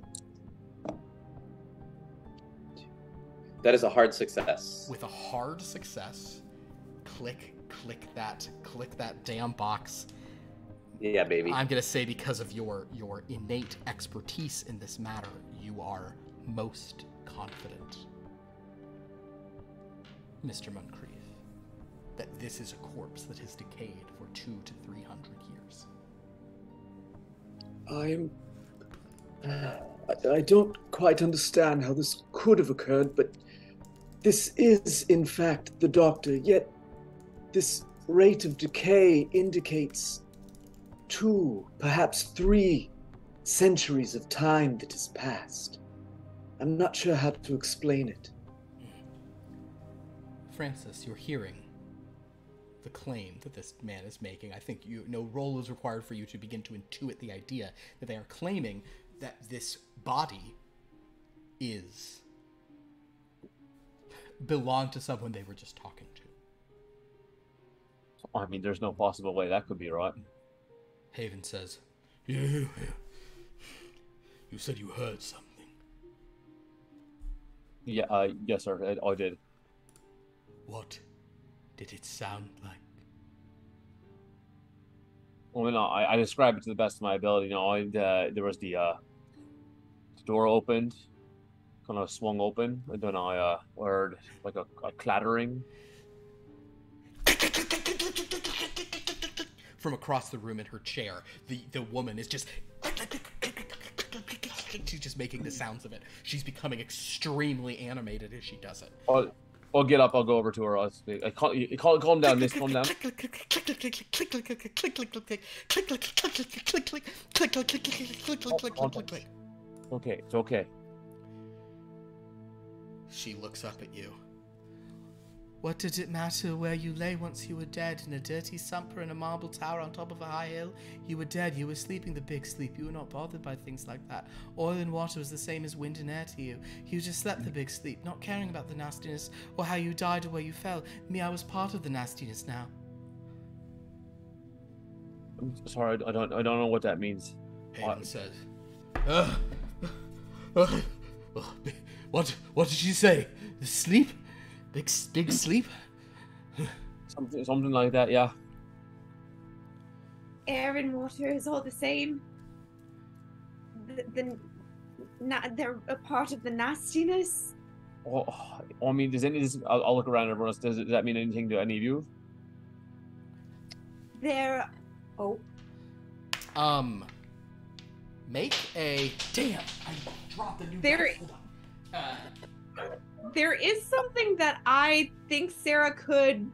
S4: That is a hard success.
S1: With a hard success, click that damn box.
S4: Yeah, baby.
S1: I'm gonna say because of your innate expertise in this matter, you are most confident, Mr. Moncrief, that this is a corpse that has decayed for 200 to 300 years.
S6: I don't quite understand how this could have occurred, but this is, in fact, the doctor, yet this rate of decay indicates 2, perhaps 3 centuries of time that has passed. I'm not sure how to explain it.
S1: Francis, you're hearing the claim that this man is making. I think no role is required for you to begin to intuit the idea that they are claiming that this body belonged to someone they were just talking to.
S3: I mean, there's no possible way that could be right.
S1: Haven says, You said you heard something.
S3: Yeah, yes, sir, I did.
S1: What did it sound like?
S3: Well, no, I described it to the best of my ability. You know, there was the door opened, kind of swung open, and then I heard like a clattering.
S1: From across the room in her chair, the woman is just... She's just making the sounds of it. She's becoming extremely animated as she does it.
S3: I'll get up. I'll go over to her. Calm down, miss. Calm down. Okay, it's okay.
S1: She looks up at you. What did it matter where you lay once you were dead? In a dirty sumper in a marble tower on top of a high hill? You were dead. You were sleeping the big sleep. You were not bothered by things like that. Oil and water was the same as wind and air to you. You just slept the big sleep, not caring about the nastiness or how you died or where you fell. Me, I was part of the nastiness now.
S3: I'm sorry, I don't know what that means.
S1: Haven says, What did she say? The sleep? Big sleep?
S3: Something like that, yeah.
S2: Air and water is all the same. They're a part of the nastiness.
S3: Oh, I mean, I'll look around everyone else. Does that mean anything to any of you?
S1: Make a... Damn, I dropped the new... Hold on.
S2: There is something that I think Sarah could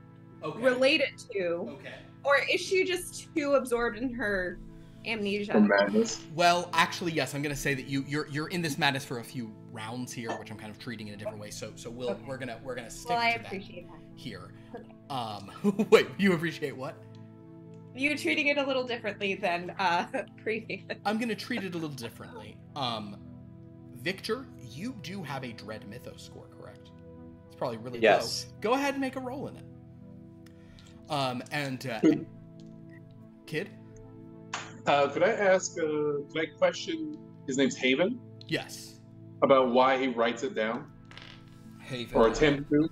S2: relate it to.
S1: Okay.
S2: Or is she just too absorbed in her amnesia?
S5: Madness.
S1: Well, actually, yes. I'm gonna say that you're in this madness for a few rounds here, which I'm kind of treating in a different way. So we're gonna stick to
S2: I appreciate that
S1: here.
S2: Okay.
S1: Wait, you appreciate what?
S2: You're treating it a little differently than previous.
S1: I'm gonna treat it a little differently. Victor, you do have a Dread Mythos score, correct? It's probably really low. Go ahead and make a roll in it. Kid?
S5: Could I ask, could I question, his name's Haven?
S1: Yes.
S5: About why he writes it down?
S1: Haven.
S5: Or attempt to?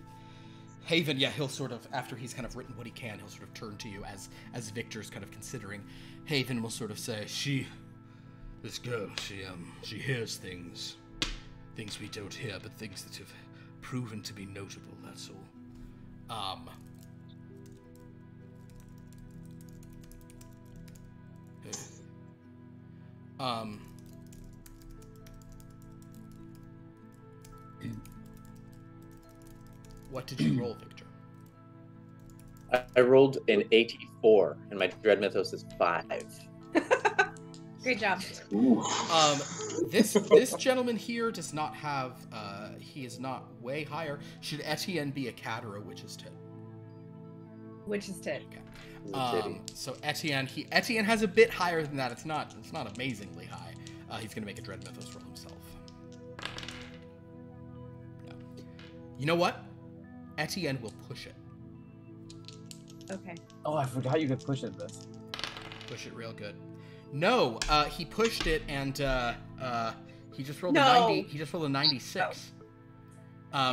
S1: Haven, yeah, he'll sort of, after he's kind of written what he can, he'll sort of turn to you as Victor's kind of considering. Haven will sort of say, this girl, she hears things we don't hear, but things that have proven to be notable, that's all. What did you roll, Victor?
S4: I rolled an 84, and my Dread Mythos is 5.
S2: Great job.
S1: This gentleman here does not have, he is not way higher. Should Etienne be a cat or a witch's tit?
S2: Witch's tit.
S1: Okay. So Etienne has a bit higher than that. It's not amazingly high. He's gonna make a Dread Mythos roll himself. No. You know what? Etienne will push it.
S2: Okay.
S3: Oh, I forgot you could push it this.
S1: Push it real good. No, he pushed it and he just rolled a 90. He just rolled a 96,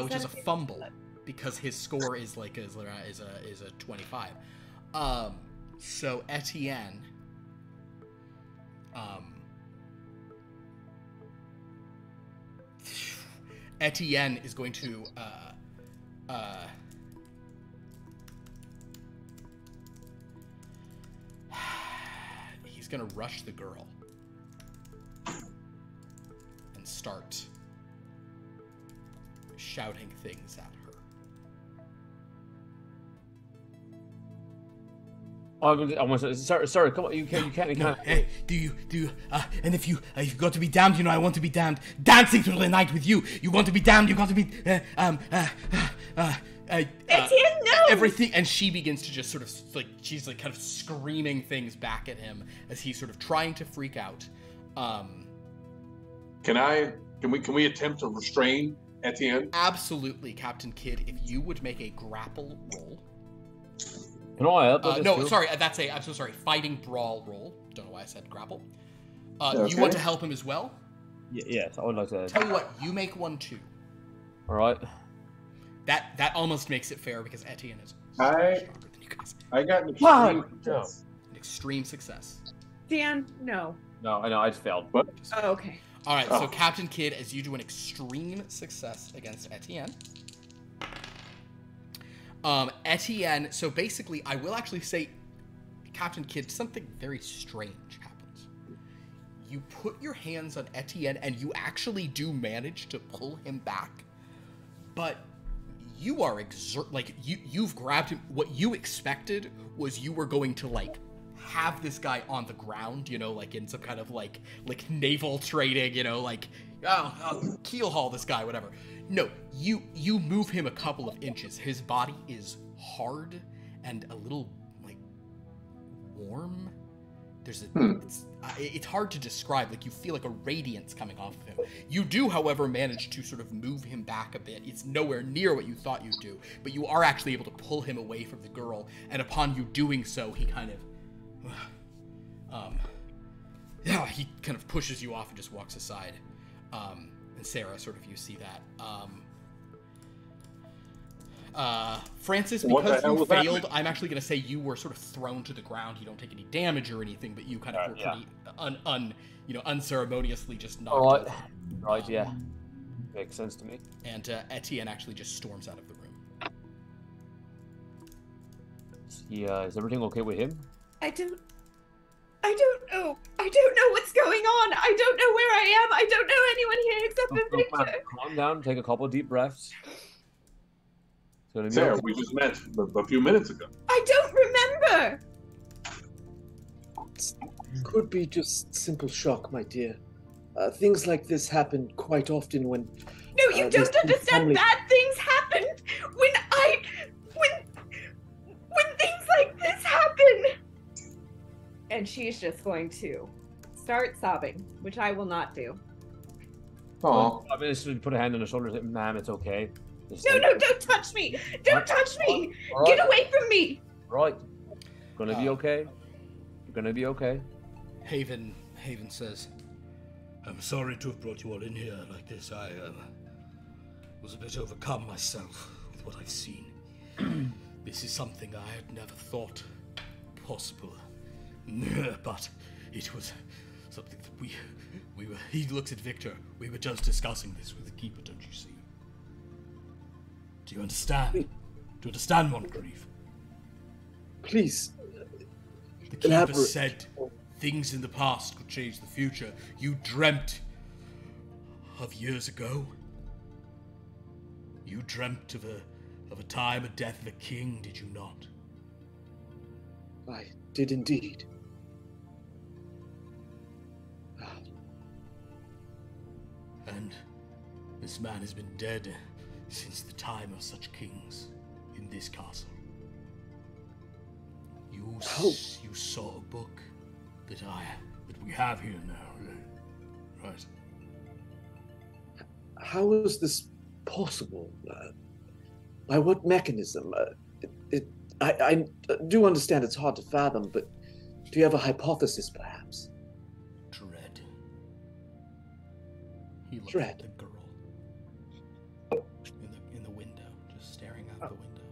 S1: which is a fumble because his score is like is a 25. So Etienne, Etienne is going to he's gonna rush the girl and start shouting things at her.
S3: Sorry, come on, you can't.
S1: Hey, do you, and if you've got to be damned, you know I want to be damned. Dancing through the night with you. You want to be damned, you got to be,
S2: Etienne, no!
S1: Everything, and she begins to just sort of like she's like kind of screaming things back at him as he's sort of trying to freak out.
S5: Can we attempt to restrain Etienne?
S1: Absolutely, Captain Kidd. If you would make a grapple roll.
S3: Can I help?
S1: No, sorry, I'm so sorry. Fighting brawl roll. Don't know why I said grapple.
S5: Okay.
S1: You want to help him as well?
S3: Yes, I would like to.
S1: Tell you what, you make one too.
S3: All right.
S1: That almost makes it fair because Etienne is
S5: I-
S1: stronger than you guys.
S5: I got an extreme success.
S1: An extreme success.
S2: Dan, no.
S3: No, I know. I just failed.
S2: Oh, okay.
S1: All right, so
S5: Oh.
S1: Captain Kidd, as you do an extreme success against Etienne. Etienne, so basically, I will actually say, Captain Kidd, something very strange happens. You put your hands on Etienne, and you actually do manage to pull him back, but you are you've grabbed him. What you expected was you were going to like have this guy on the ground, you know, like in some kind of like naval training, you know, like I'll keel haul this guy, whatever. No, you move him a couple of inches. His body is hard and a little like warm. There's it's hard to describe. Like you feel like a radiance coming off of him. You do, however, manage to sort of move him back a bit. It's nowhere near what you thought you'd do, but you are actually able to pull him away from the girl. And upon you doing so, he kind of he kind of pushes you off and just walks aside. And Sarah, sort of, you see that. Francis, because you failed, I'm actually going to say you were sort of thrown to the ground. You don't take any damage or anything, but you kind of were pretty unceremoniously just knocked over.
S3: Right, yeah. Makes sense to me.
S1: And Etienne actually just storms out of the room.
S3: Yeah, is everything okay with him?
S2: I don't know. I don't know what's going on. I don't know where I am. I don't know anyone here except for Victor.
S3: Calm down, take a couple of deep breaths.
S5: Sarah, we just met a few minutes ago.
S2: I don't remember.
S6: Could be just simple shock, my dear. Things like this happen quite often when...
S2: No, you don't understand. Bad things happen when things like this happen. And she's just going to start sobbing, which I will not do.
S5: Oh,
S3: I mean, just put a hand on her shoulder and say, ma'am, it's okay.
S2: No, don't touch me. Don't touch me.
S3: All right.
S2: Get away from me.
S3: Right. Gonna be okay. You're gonna be okay.
S1: Haven says, I'm sorry to have brought you all in here like this. I was a bit overcome myself with what I've seen. This is something I had never thought possible. But it was something that we were... He looks at Victor. We were just discussing this with the Keeper, don't you see? Do you understand? Do you understand, Moncrief?
S6: Please.
S1: The Keeper said things in the past could change the future. You dreamt of years ago. You dreamt of a time of death of a king, did you not?
S6: I did indeed.
S1: And this man has been dead since the time of such kings in this castle. You saw a book that we have here now, right?
S6: How is this possible? By what mechanism? I do understand it's hard to fathom, but do you have a hypothesis, perhaps?
S1: Dread. He looked
S6: Dread.
S1: at the girl in the window, just staring out the window.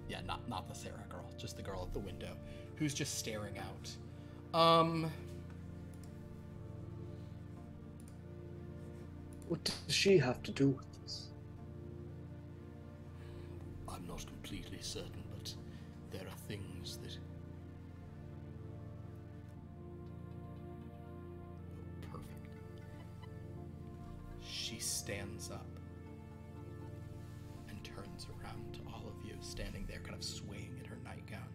S1: Yeah, not the Sarah girl, just the girl at the window, who's just staring out.
S6: What does she have to do with this?
S1: I'm not completely certain, but there are things that... Perfect. She stands up and turns around to all of you, standing there kind of swaying in her nightgown.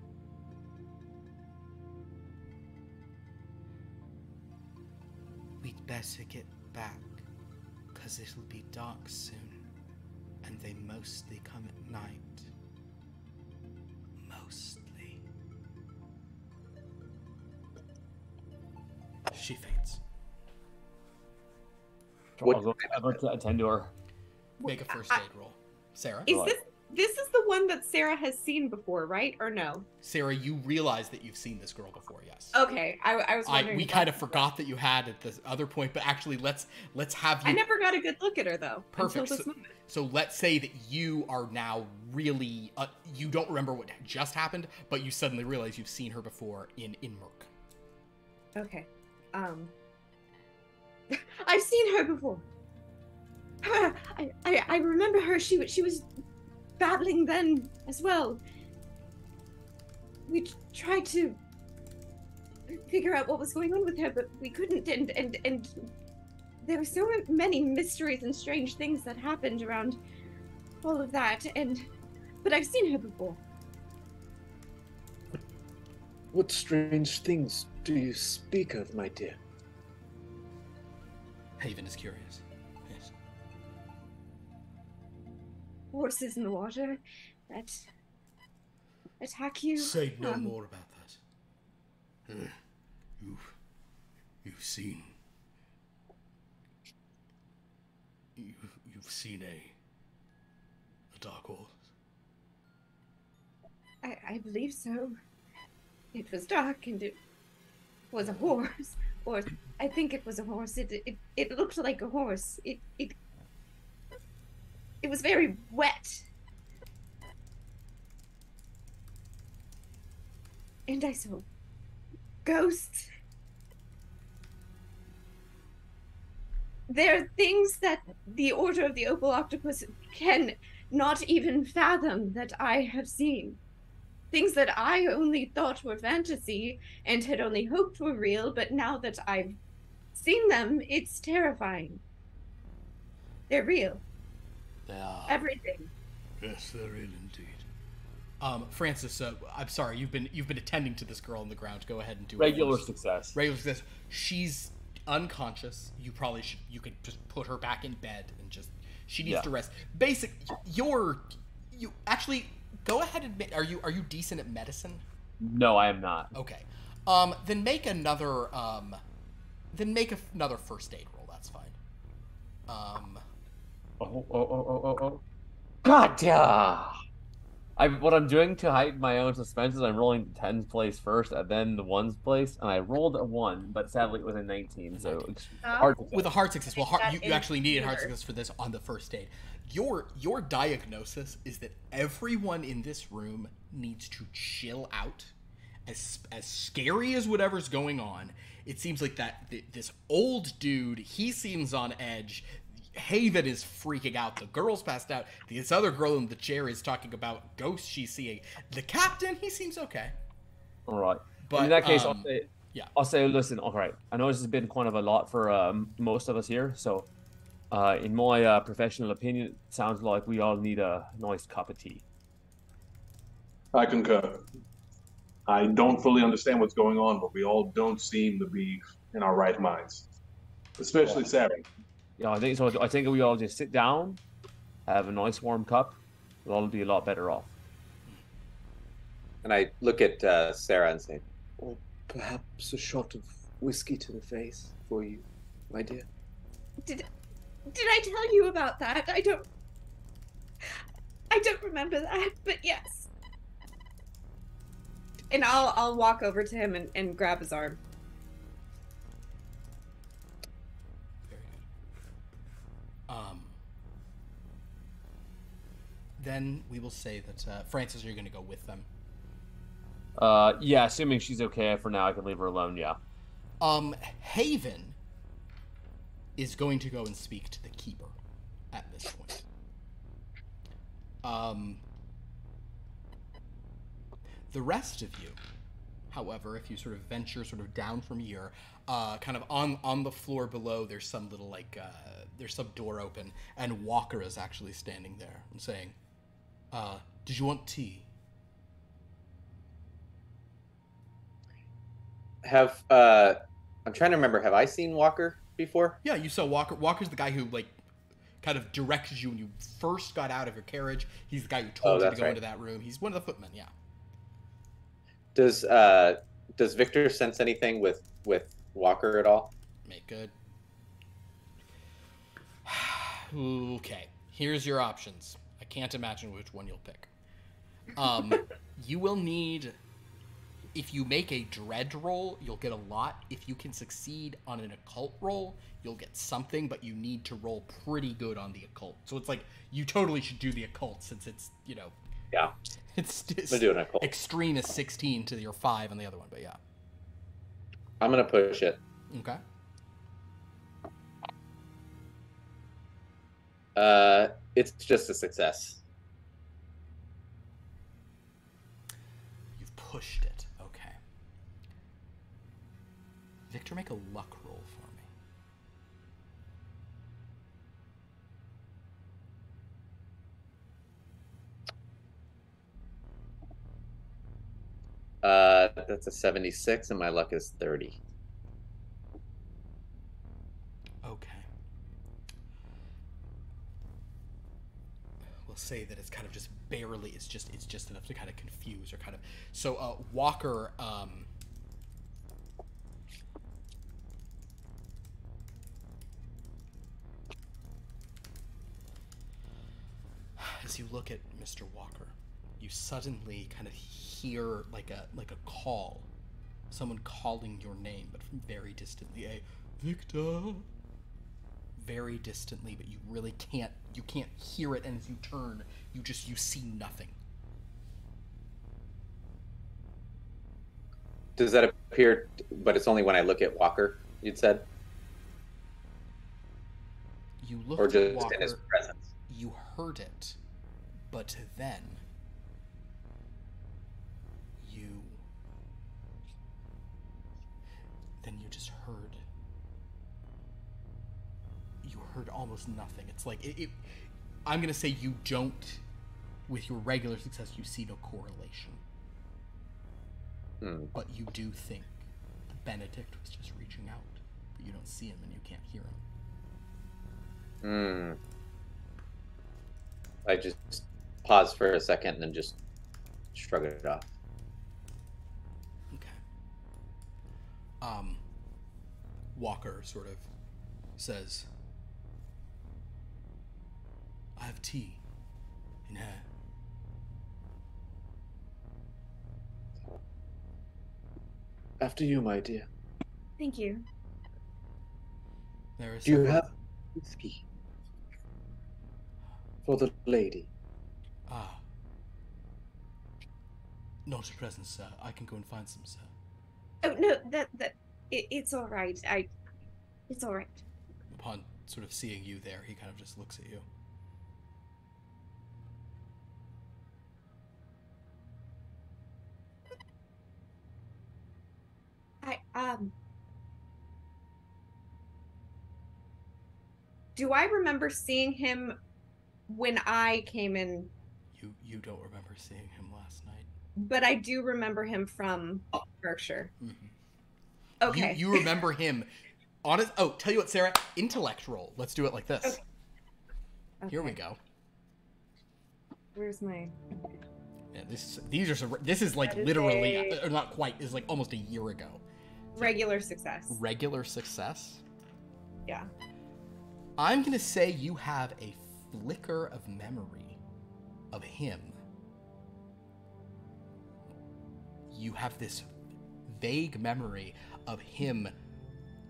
S1: We'd better get back, 'cause it'll be dark soon, and they mostly come at night. she faints.
S3: I'll go attend to her.
S1: Make a first aid roll. Sarah?
S2: Is this is the one that Sarah has seen before, right? Or no?
S1: Sarah, you realize that you've seen this girl before, yes.
S2: Okay, I was wondering.
S1: We kind of forgot that you had at this other point, but actually let's have you...
S2: I never got a good look at her, though.
S1: Perfect.
S2: Until this moment.
S1: So let's say that you are now really... you don't remember what just happened, but you suddenly realize you've seen her before in Merc.
S2: Okay. I've seen her before. I remember her. She was battling then as well. We tried to figure out what was going on with her, but we couldn't. And there were so many mysteries and strange things that happened around all of that. But I've seen her before.
S6: What strange things do you speak of, my dear?
S1: Haven is curious. Yes.
S2: Horses in the water that attack you.
S1: Say no more about that. You've seen a dark horse.
S2: I believe so. It was dark and it was a horse, or I think it was a horse. It looked like a horse. It was very wet. And I saw ghosts. There are things that the Order of the Opal Octopus can not even fathom that I have seen. Things that I only thought were fantasy and had only hoped were real, but now that I've seen them, it's terrifying. They're real.
S1: They are.
S2: Everything.
S1: Yes, they're real indeed. Francis, I'm sorry, you've been attending to this girl on the ground. Go ahead and do
S3: regular success.
S1: Regular success. She's unconscious. You could just put her back in bed and just she needs to rest. You actually go ahead and are you decent at medicine?
S3: No, I am not.
S1: Okay. Then make another first aid roll. That's fine.
S3: God damn! What I'm doing to hide my own suspense is I'm rolling the 10th place first and then the 1's place, and I rolled a 1, but sadly it was a 19, so it's hard to
S1: with a hard success. Well, you actually needed hard success for this on the first aid. Your diagnosis is that everyone in this room needs to chill out. As scary as whatever's going on, it seems like this old dude, he seems on edge. Haven is freaking out. The girl's passed out. This other girl in the chair is talking about ghosts she's seeing. The captain, he seems okay.
S3: All right.
S1: But
S3: in that case,
S1: yeah.
S3: I'll say, listen, all right. I know this has been kind of a lot for most of us here. So, in my professional opinion, it sounds like we all need a nice cup of tea.
S5: I concur. I don't fully understand what's going on, but we all don't seem to be in our right minds, especially Sarah.
S3: Yeah, I think so. I think if we all just sit down, have a nice warm cup, we'll all be a lot better off.
S4: And I look at Sarah and say,
S6: Or perhaps a shot of whiskey to the face for you, my dear.
S2: Did I tell you about that? I don't remember that, but yes. And I'll walk over to him and grab his arm.
S1: Then we will say that Francis, you're going to go with them.
S3: Yeah, assuming she's okay for now, I can leave her alone. Yeah.
S1: Haven is going to go and speak to the keeper at this point. The rest of you, however, if you sort of venture sort of down from here, kind of on the floor below, there's some little there's some door open, and Walker is actually standing there and saying, did you want tea?
S4: I'm trying to remember, have I seen Walker before?
S1: Yeah, you saw Walker. Walker's the guy who, kind of directed you when you first got out of your carriage. He's the guy who told you to go into that room. He's one of the footmen, yeah.
S4: Does Victor sense anything with Walker at all?
S1: Make good. Okay, here's your options. I can't imagine which one you'll pick. You will need, if you make a dread roll, you'll get a lot. If you can succeed on an occult roll, you'll get something, but you need to roll pretty good on the occult. So it's like, you totally should do the occult since it's, you know.
S4: Yeah.
S1: It's
S4: I'm gonna do an occult.
S1: Extreme is 16 to your 5 on the other one, but yeah.
S4: I'm gonna push it.
S1: Okay.
S4: It's just a success.
S1: You've pushed it. Okay. Victor, make a luck roll for me.
S4: That's a 76, and my luck is 30.
S1: Okay. We'll say that it's kind of just barely, it's just enough to kind of confuse or kind of. So Walker, as you look at Mr. Walker, you suddenly kind of hear like a call, someone calling your name, but from very distantly, a Victor. Very distantly, but you really can't hear it, and as you turn, you see nothing.
S4: Does that appear, but it's only when I look at Walker, you'd said?
S1: You looked
S4: or
S1: at
S4: just
S1: Walker,
S4: in his presence?
S1: you heard it, but then you just heard. You heard almost nothing. It's like I'm gonna say you don't. With your regular success, you see no correlation. But you do think Benedict was just reaching out, but you don't see him and you can't hear him.
S4: I just pause for a second and then just shrug it off.
S1: Okay. Walker sort of says, I have tea in here.
S6: After you, my dear.
S2: Thank you.
S1: There is
S6: Do you have whiskey for the lady?
S1: Ah. Not at present, sir. I can go and find some, sir.
S2: Oh no, it's all right. It's all right.
S1: Upon sort of seeing you there, he kind of just looks at you.
S2: Do I remember seeing him when I came in?
S1: You don't remember seeing him last night.
S2: But I do remember him from Berkshire.
S1: Mm-hmm.
S2: Okay.
S1: You remember him. Tell you what, Sarah. Intellect roll. Let's do it like this.
S2: Okay.
S1: Here we go.
S2: Where's my?
S1: Yeah, this is like literally, not quite. Is like almost a year ago.
S2: Regular success.
S1: Regular success.
S2: Yeah.
S1: I'm gonna say you have a flicker of memory of him. You have this vague memory of him.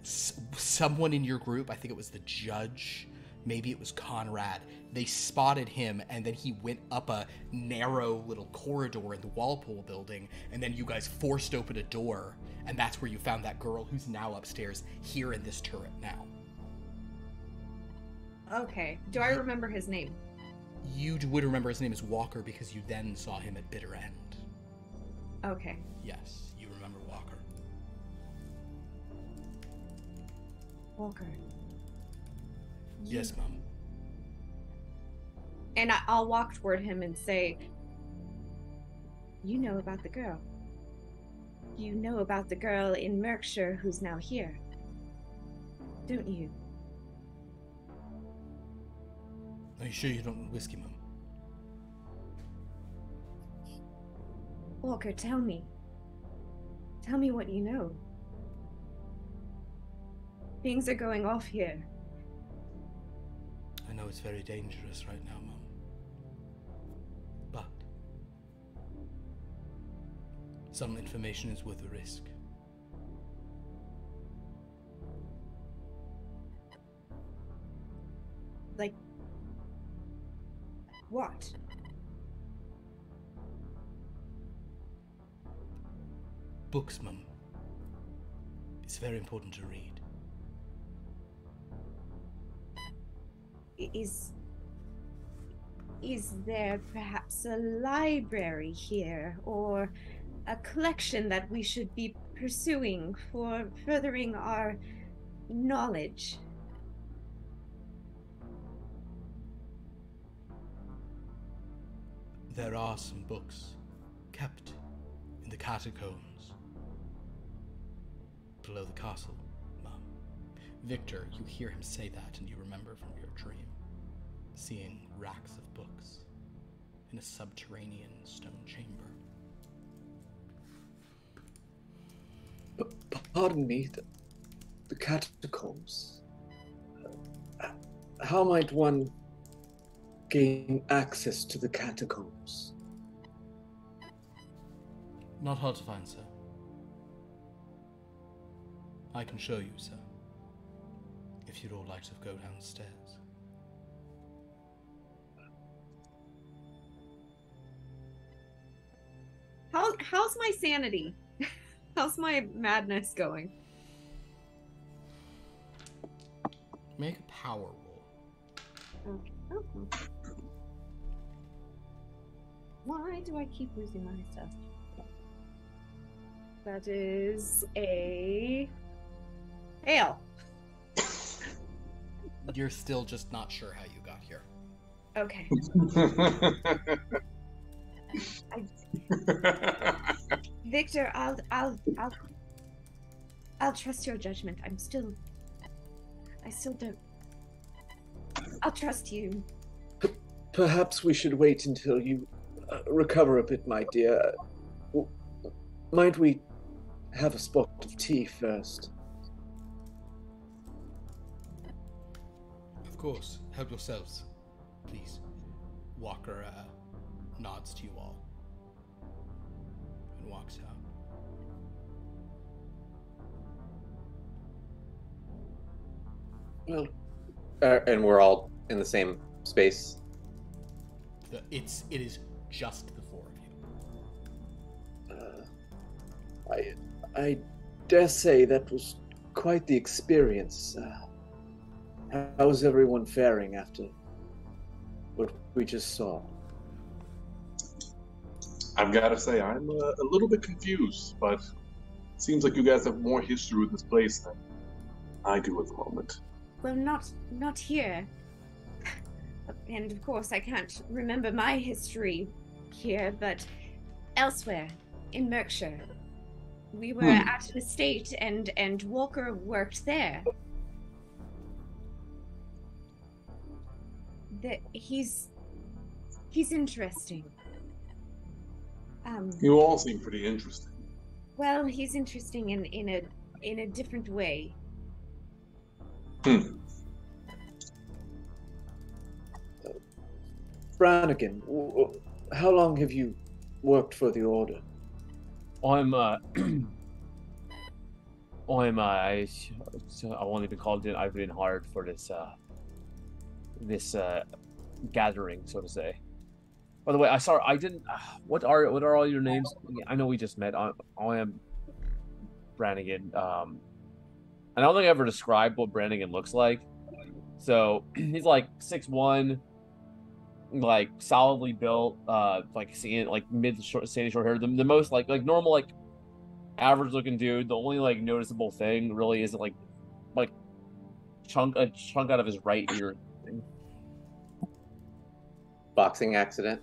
S1: Someone in your group, I think it was the judge, maybe it was Conrad, they spotted him, and then he went up a narrow little corridor in the Walpole building, and then you guys forced open a door, and that's where you found that girl who's now upstairs here in this turret now.
S2: Okay. Do I remember his name?
S1: You would remember his name as Walker because you then saw him at Bitter End.
S2: Okay.
S1: Yes, you remember Walker.
S2: Walker.
S1: Yes, Mom.
S2: And I'll walk toward him and say, you know about the girl. You know about the girl in Merkshire who's now here, don't you?
S1: Are you sure you don't want whiskey, Mom?
S2: Walker, tell me. Tell me what you know. Things are going off here.
S1: I know it's very dangerous right now, Mum. But some information is worth the risk.
S2: Like, what?
S1: Books, Mum. It's very important to read.
S2: Is there perhaps a library here, or a collection that we should be pursuing for furthering our knowledge?
S1: There are some books kept in the catacombs below the castle, Mum. Victor, you hear him say that and you remember from your dream, seeing racks of books in a subterranean stone chamber.
S6: Pardon me, the catacombs. How might one gain access to the catacombs?
S1: Not hard to find, sir. I can show you, sir, if you'd all like to go downstairs.
S2: How's my sanity? How's my madness going?
S1: Make a power roll.
S2: Okay. Okay. Why do I keep losing my stuff? That is a ale.
S1: You're still just not sure how you got here.
S2: Okay. Victor, I'll trust your judgment. I still don't. I'll trust you.
S6: Perhaps we should wait until you recover a bit, my dear. Might we have a spot of tea first?
S1: Of course. Help yourselves, please. Walker nods to you all and walks out.
S6: Well,
S4: and we're all in the same space.
S1: It is just the four of you.
S6: I dare say that was quite the experience. How's everyone faring after what we just saw?
S5: I've got to say, I'm a little bit confused, but it seems like you guys have more history with this place than I do at the moment.
S2: Well, not here. And of course, I can't remember my history here, but elsewhere in Merkshire. We were at an estate, and Walker worked there. He's interesting.
S5: You all seem pretty interesting.
S2: Well, he's interesting in a different way.
S6: Brannigan, how long have you worked for the Order?
S3: I've only been called in. I've been hired for this gathering, so to say. By the way, I didn't. What are all your names? I know we just met. I am Brannigan. And I don't think I ever described what Brannigan looks like. So he's like 6'1", like solidly built, like mid short, sandy short hair. The most like normal, like average looking dude. The only like noticeable thing really is like a chunk out of his right ear.
S4: Boxing accident.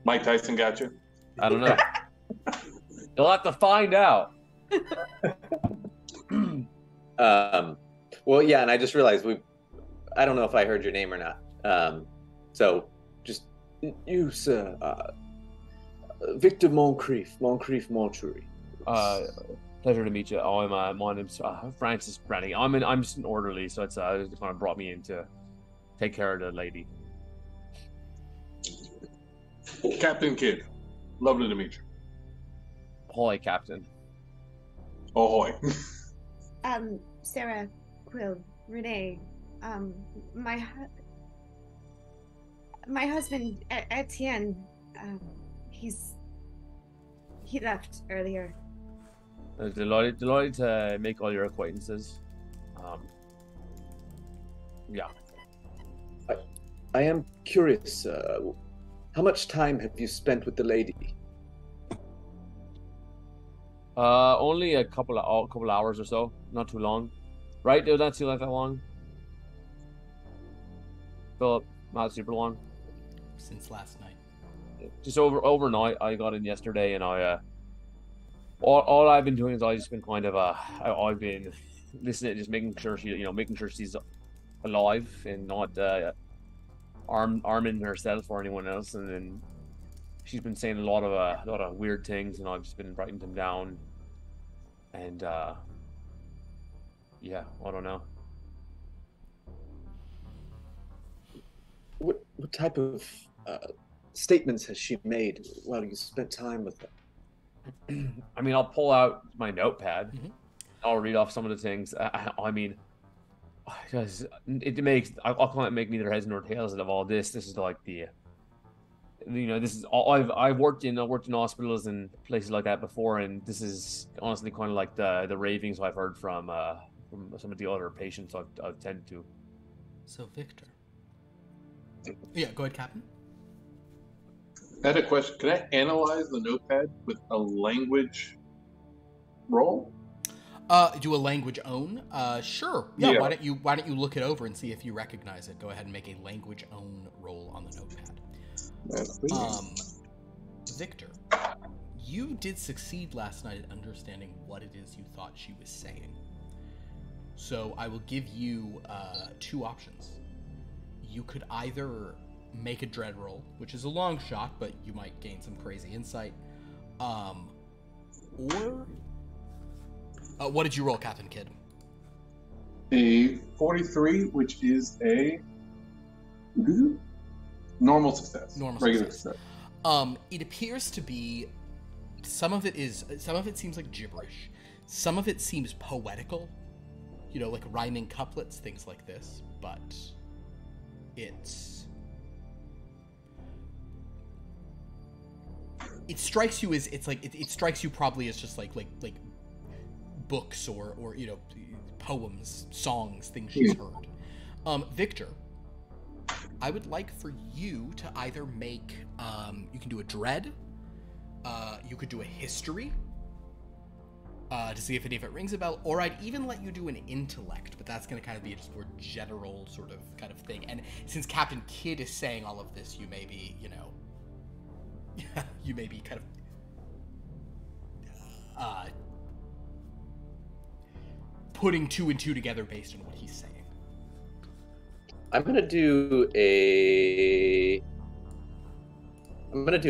S5: Mike Tyson got you?
S3: I don't know. You'll have to find out.
S4: Well, yeah, and I just realized I don't know if I heard your name or not. So just
S6: you, sir. Victor Moncrief Mortuary.
S3: Pleasure to meet you. My name's Francis Rennie. I'm just an orderly, so it's kind of brought me in to take care of the lady.
S5: Captain Kidd, lovely to meet you.
S3: Ahoy, Captain.
S5: Ahoy.
S2: Sarah, Quill, Renee, my husband Etienne, he left earlier.
S3: Delighted to make all your acquaintances. Yeah.
S6: I am curious. How much time have you spent with the lady?
S3: Only a couple hours or so. Not too long, right? Did that seem like that long? Philip, not super long.
S1: Since last night.
S3: Just overnight. I got in yesterday, and all I've been doing is I've just been kind of I've been listening, just making sure she's alive and not arming herself or anyone else. And then she's been saying a lot of weird things, and I've just been writing them down. And yeah, I don't know.
S6: What type of statements has she made while you spent time with her?
S3: I mean, I'll pull out my notepad.
S1: Mm-hmm.
S3: I'll read off some of the things. I mean, because I'll call it make neither heads nor tails of all this. This is like this is all I've worked in hospitals and places like that before, and this is honestly kind of like the ravings I've heard from some of the other patients I've tended to.
S1: So Victor. Yeah, go ahead, Captain.
S5: I had a question. Can I analyze the notepad with a language roll?
S1: Do a language own? Sure. Yeah.
S5: Yeah.
S1: Why don't you look it over and see if you recognize it? Go ahead and make a language own roll on the notepad. Victor, you did succeed last night at understanding what it is you thought she was saying. So I will give you two options. You could either make a dread roll, which is a long shot, but you might gain some crazy insight. Or what did you roll, Captain Kidd?
S5: A 43, which is a normal success. Regular success.
S1: It appears to be some of it seems like gibberish. Some of it seems poetical, like rhyming couplets, things like this, but it strikes you as it strikes you probably as just like books or poems, songs, things she's heard. Victor, I would like for you to either make you can do a dread, you could do a history to see if any of it rings a bell, or I'd even let you do an intellect, but that's going to kind of be a just more general sort of kind of thing. And since Captain Kidd is saying all of this, you may be, you may be kind of putting two and two together based on what he's saying.
S4: I'm gonna do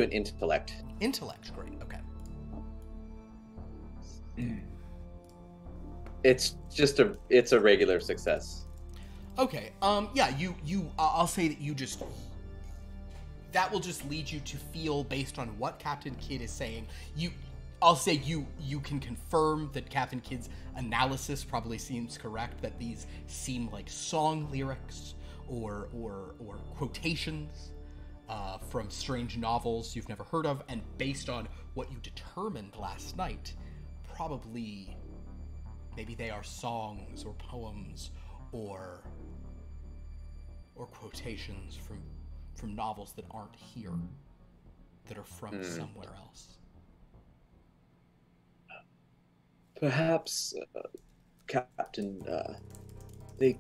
S4: an intellect.
S1: Intellect, great. Okay.
S4: It's a regular success.
S1: Okay. Yeah. I'll say that that will just lead you to feel, based on what Captain Kidd is saying, I'll say you can confirm that Captain Kidd's analysis probably seems correct, that these seem like song lyrics or quotations from strange novels you've never heard of, and based on what you determined last night, probably maybe they are songs or poems or quotations from novels that aren't here, that are from somewhere else.
S6: Perhaps, Captain, they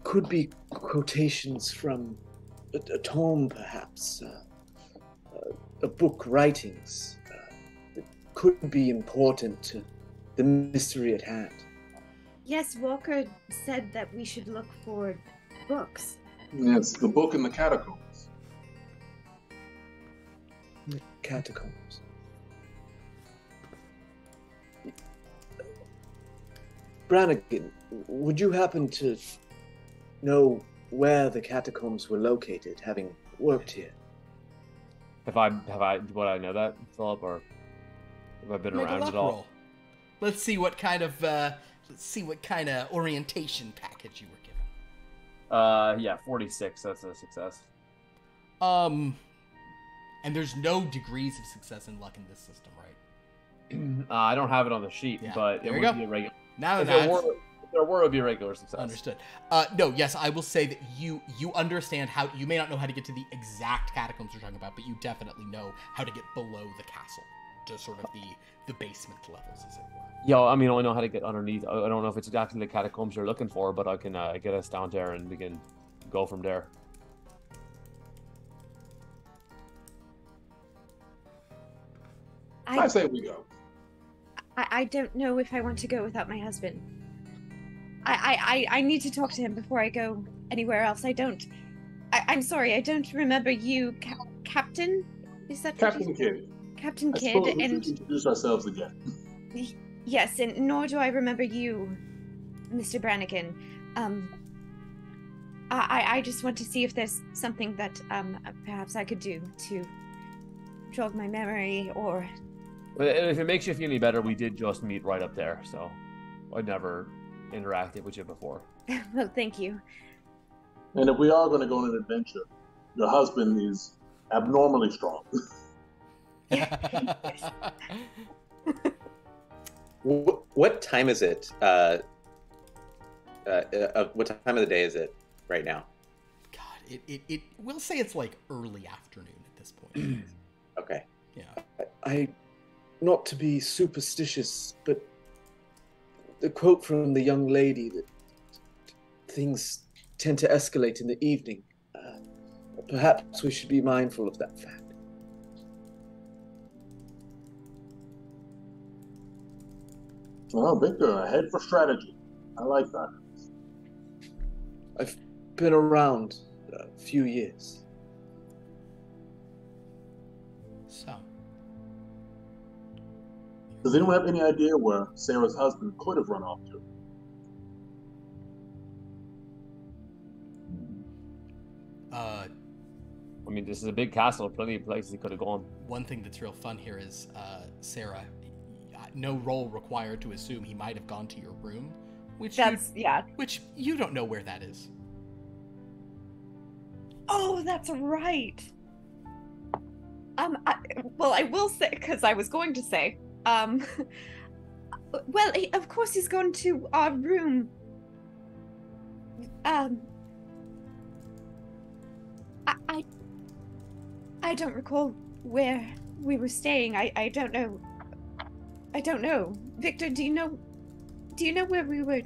S6: could be quotations from a tome, perhaps, a book writings that could be important to the mystery at hand.
S2: Yes, Walker said that we should look for books.
S5: Yes, the book in the catacombs.
S6: The catacombs. Brannigan, would you happen to know where the catacombs were located, having worked here?
S3: Would I know that, Philip, or have I been
S1: Make
S3: around
S1: a luck
S3: at all?
S1: roll. Let's see what kind of orientation package you were given.
S3: Yeah, 46. That's a success.
S1: And there's no degrees of success in luck in this system, right?
S3: I don't have it on the sheet,
S1: Yeah.
S3: but
S1: There
S3: it
S1: we
S3: would
S1: go.
S3: be a regular.
S1: Now
S3: If
S1: that's
S3: there were, it would be a regular success.
S1: understood. No, yes, I will say that you understand how. You may not know how to get to the exact catacombs we're talking about, but you definitely know how to get below the castle to sort of the basement levels, as it were.
S3: Yeah, I mean, I know how to get underneath. I don't know if it's exactly the catacombs you're looking for, but I can get us down there and we can go from there.
S5: I say we go.
S2: I don't know if I want to go without my husband. I need to talk to him before I go anywhere else. I'm sorry, I don't remember you, Captain? Is that what
S5: Captain Kidd.
S2: Captain
S5: I
S2: Kidd,
S5: suppose we
S2: and
S5: should introduce ourselves again.
S2: yes, and nor do I remember you, Mr. Brannigan. I just want to see if there's something that perhaps I could do to jog my memory, or
S3: If it makes you feel any better, we did just meet right up there, so I'd never interacted with you before.
S2: well, thank you.
S5: And if we are going to go on an adventure, your husband is abnormally strong.
S4: What time is it? What time of the day is it right now?
S1: God, it we'll say it's like early afternoon at this point.
S4: Okay.
S1: Yeah.
S6: Not to be superstitious, but the quote from the young lady that things tend to escalate in the evening. Perhaps we should be mindful of that fact.
S5: Well, Victor, head for strategy. I like that.
S6: I've been around a few years.
S1: So,
S5: Does anyone have any idea where Sarah's husband could have run off to?
S3: I mean, this is a big castle, plenty of places he could have gone.
S1: one thing that's real fun here is Sarah. No roll required to assume he might have gone to your room, which you don't know where that is.
S2: Oh, that's right. I will say, because I was going to say, well, of course he's gone to our room. I don't recall where we were staying. I don't know. I don't know. Victor, do you know where we were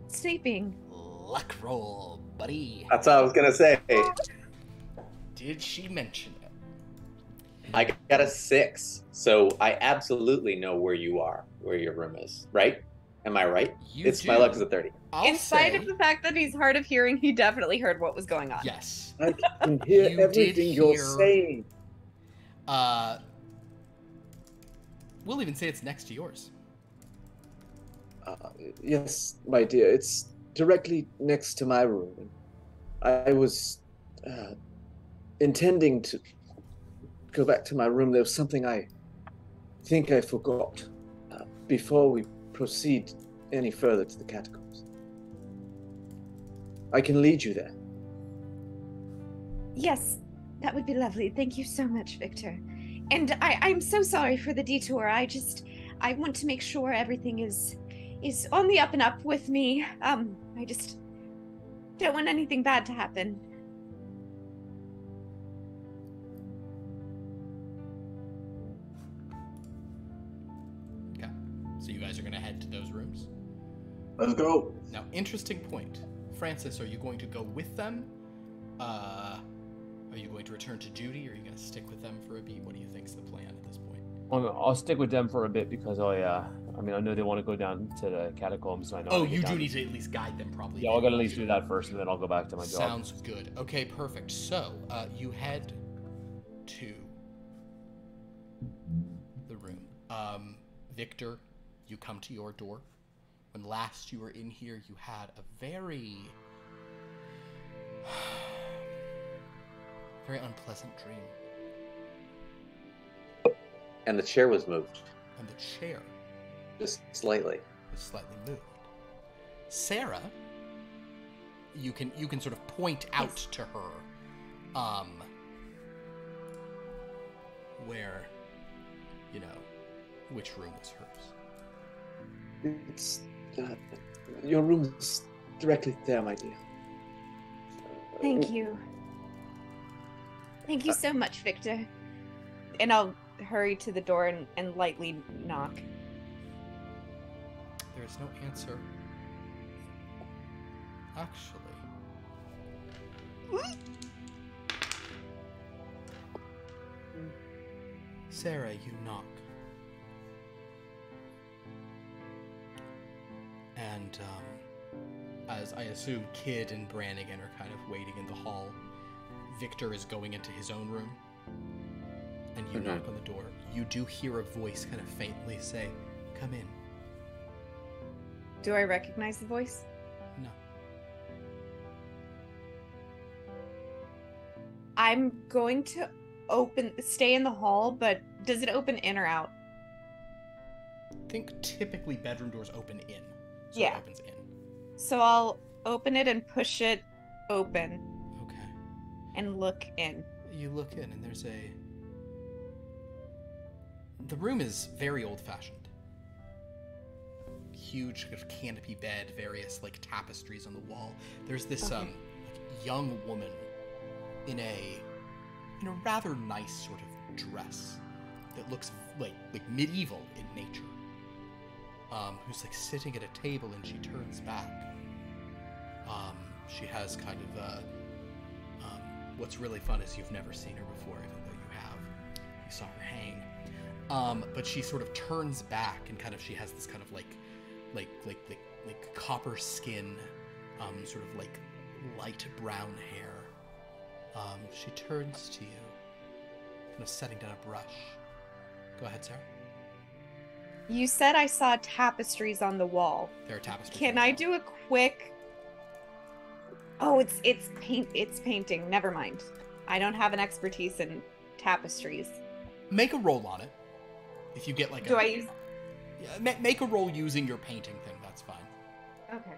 S2: sleeping?
S1: Luck roll, buddy.
S4: That's what I was gonna say.
S1: Did she mention it?
S4: I got a 6, so I absolutely know where you are, where your room is. Right? Am I right? My luck is a 30.
S2: In spite of the fact that he's hard of hearing, he definitely heard what was going on.
S1: Yes.
S6: I can hear
S1: You
S6: everything
S1: did
S6: you're
S1: hear-
S6: saying.
S1: We'll even say it's next to yours.
S6: Yes, my dear. It's directly next to my room. I was intending to go back to my room. There was something I think I forgot before we proceed any further to the catacombs. I can lead you there.
S2: Yes, that would be lovely. Thank you so much, Victor. And I'm so sorry for the detour. I want to make sure everything is on the up and up with me. I just don't want anything bad to happen.
S1: Okay. So you guys are gonna head to those rooms.
S5: Let's go.
S1: Now, interesting point. Francis, are you going to go with them? Are you going to return to duty, or are you going to stick with them for a beat? What do you think's the plan at this point?
S3: I'll stick with them for a bit because I know they want to go down to the catacombs. So I know.
S1: Oh, you do need to at least guide them, probably.
S3: Yeah, I'll gotta at least do that first, and then I'll go back to my job.
S1: Sounds good. Okay, perfect. So, you head to the room. Victor, you come to your door. When last you were in here, you had a very unpleasant dream.
S4: And the chair was moved.
S1: And the chair
S4: just slightly.
S1: Was slightly moved. Sarah, you can sort of point out to her where, which room was hers.
S6: It's your room is directly there, my dear.
S2: Thank you. Thank you so much, Victor. And I'll hurry to the door and lightly knock.
S1: There is no answer. Actually. Sarah, you knock. And, as I assume Kid and Brannigan are kind of waiting in the hall, Victor is going into his own room. And you knock on the door. You do hear a voice kind of faintly say, "Come in."
S2: Do I recognize the voice?
S1: No.
S2: I'm going to stay in the hall, but does it open in or out?
S1: I think typically bedroom doors open in. So
S2: yeah.
S1: It opens in.
S2: So I'll open it and push it open.
S1: Okay.
S2: And look in.
S1: You look in and there's the room is very old-fashioned. Huge kind of canopy bed, various like tapestries on the wall. There's this like young woman in a rather nice sort of dress that looks like medieval in nature. Who's like sitting at a table and she turns back. She has kind of what's really fun is you've never seen her before, even though you have. You saw her hang. But she sort of turns back and kind of she has this kind of like copper skin, sort of like light brown hair. She turns to you, kind of setting down a brush. Go ahead, Sarah.
S2: You said I saw tapestries on the wall.
S1: There are tapestries.
S2: Can I do a quick? Oh, it's painting. Never mind. I don't have an expertise in tapestries.
S1: Make a roll on it. If you get like
S2: I use?
S1: Yeah, make a roll using your painting thing. That's fine.
S2: Okay.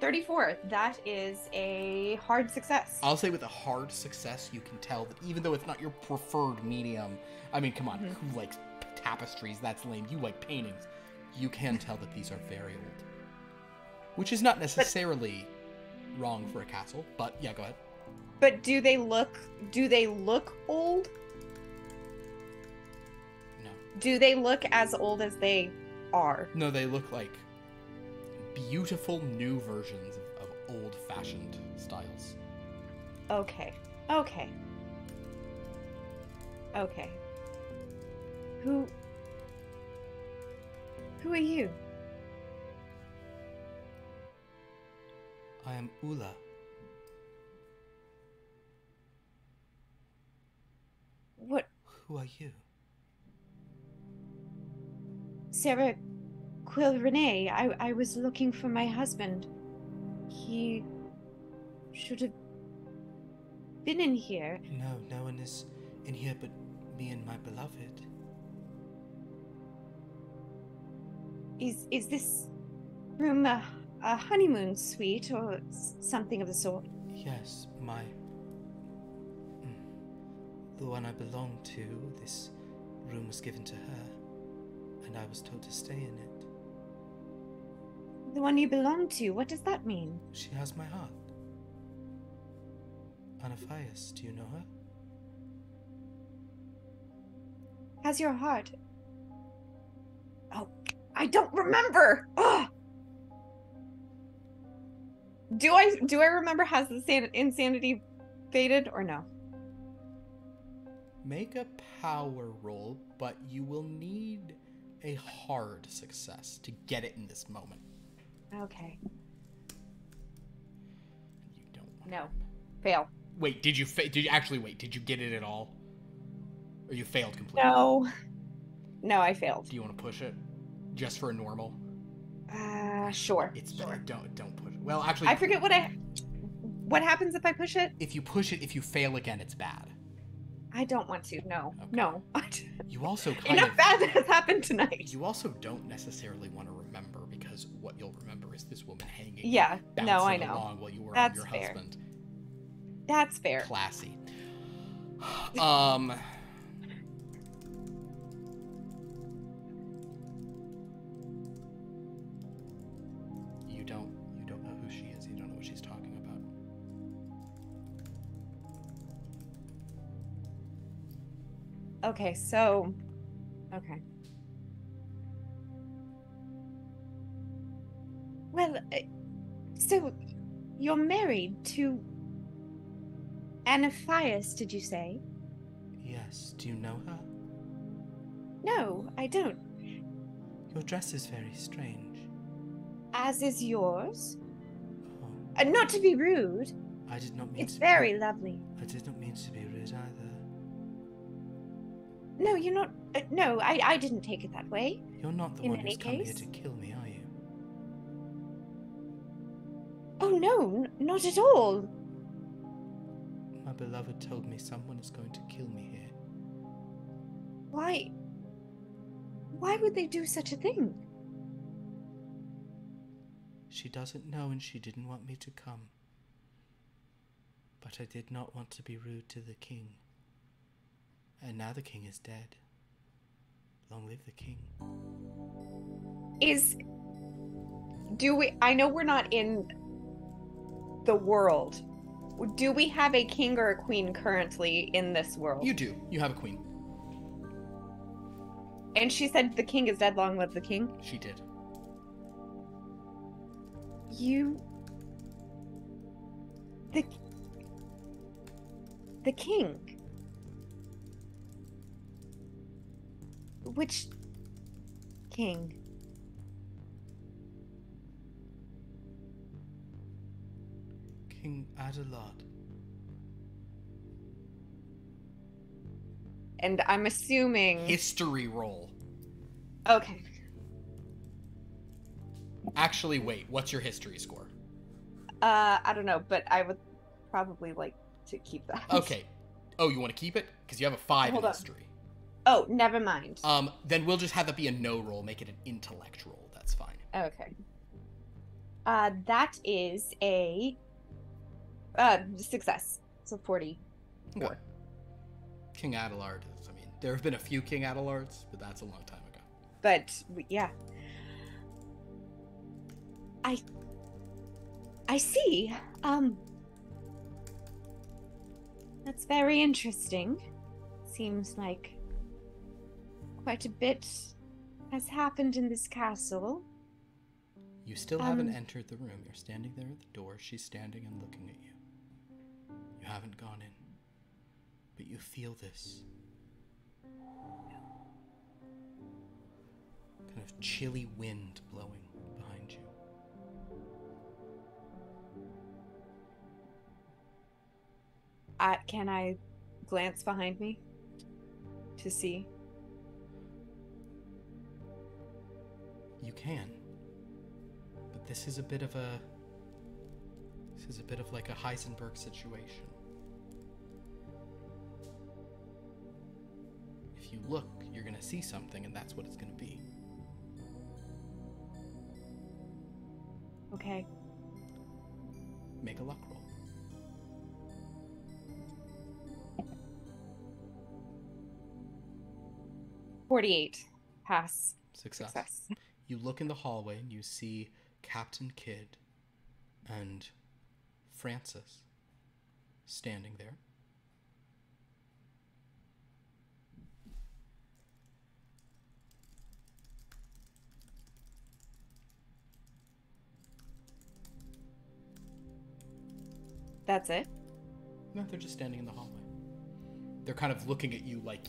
S2: 34. That is a hard success.
S1: I'll say with a hard success, you can tell that even though it's not your preferred medium, I mean, come on, who likes tapestries? That's lame. You like paintings. You can tell that these are very old. Which is not necessarily wrong for a castle, but yeah, go ahead.
S2: But do they look old?
S1: No.
S2: Do they look as old as they are?
S1: No, they look like beautiful new versions of old-fashioned styles.
S2: Okay. Who are you?
S1: I am Ula.
S2: What?
S1: Who are you?
S2: Sarah Quill Renee. I was looking for my husband. He should have been in here.
S1: No one is in here but me and my beloved.
S2: Is this room a honeymoon suite or something of the sort?
S1: Yes, the one I belong to, this room was given to her, and I was told to stay in it.
S2: The one you belong to, what does that mean?
S1: She has my heart. Anaphias, do you know her?
S2: Has your heart? Oh, I don't remember! Ugh! Do I remember, has the insanity faded or no?
S1: Make a power roll, but you will need a hard success to get it in this moment.
S2: Okay.
S1: You don't.
S2: No. Fail.
S1: Wait, did you actually wait? Did you get it at all? Or you failed completely?
S2: No. No, I failed.
S1: Do you want to push it? Just for a normal?
S2: Sure.
S1: It's
S2: sure.
S1: better. Don't push it. Well, actually...
S2: I forget what happens if I push it?
S1: If you push it, if you fail again, it's bad.
S2: I don't want to. No.
S1: Okay.
S2: No.
S1: You also kind
S2: Enough
S1: of...
S2: bad that has happened tonight.
S1: You also don't necessarily want to remember, because what you'll remember is this woman hanging.
S2: Yeah. No, I know.
S1: Along while you were
S2: That's
S1: on your
S2: fair.
S1: husband.
S2: That's fair.
S1: Classy. You don't know who she is. You don't know what she's talking about.
S2: Okay, so... Okay. Well, so you're married to Anaphias, did you say?
S1: Yes. Do you know her?
S2: No, I don't.
S1: Your dress is very strange.
S2: As is yours.
S1: Oh,
S2: Not to be rude.
S1: I did not mean
S2: It's
S1: to
S2: very lovely.
S1: I did not mean to be rude either.
S2: No, you're not... no, I didn't take it that way.
S1: You're not the
S2: In
S1: one who's
S2: any
S1: come here
S2: case?
S1: to kill me, are you?
S2: Oh, no, not at all.
S1: My beloved told me someone is going to kill me here.
S2: Why would they do such a thing?
S1: She doesn't know and she didn't want me to come. But I did not want to be rude to the king. And now the king is dead. Long live the king.
S2: I know we're not in the world. Do we have a king or a queen currently in this world?
S1: You do. You have a queen.
S2: And she said the king is dead, long live the king?
S1: She did.
S2: The king? Which king?
S1: King Adelard.
S2: And I'm assuming...
S1: History roll.
S2: Okay.
S1: Actually, wait. What's your history score?
S2: I don't know, but I would probably like to keep that.
S1: Okay. Oh, you want to keep it? Because you have a 5
S2: Hold
S1: in
S2: on.
S1: history.
S2: Oh, never mind.
S1: Then we'll just have that be a no roll. Make it an intellect roll. That's fine.
S2: Okay. That is a success. So 40.
S1: Okay. King Adelard is, there have been a few King Adelards, but that's a long time ago.
S2: But yeah. I see. That's very interesting. Seems like quite a bit has happened in this castle.
S1: You still haven't entered the room. You're standing there at the door. She's standing and looking at you. You haven't gone in. But you feel this kind of chilly wind blowing behind you.
S2: Can I glance behind me to see?
S1: You can. But this is a bit of like a Heisenberg situation. If you look, you're gonna see something, and that's what it's gonna be.
S2: Okay.
S1: Make a luck roll.
S2: $48. Pass.
S1: Success. You look in the hallway and you see Captain Kidd and Francis standing there.
S2: That's it?
S1: No, they're just standing in the hallway. They're kind of looking at you like,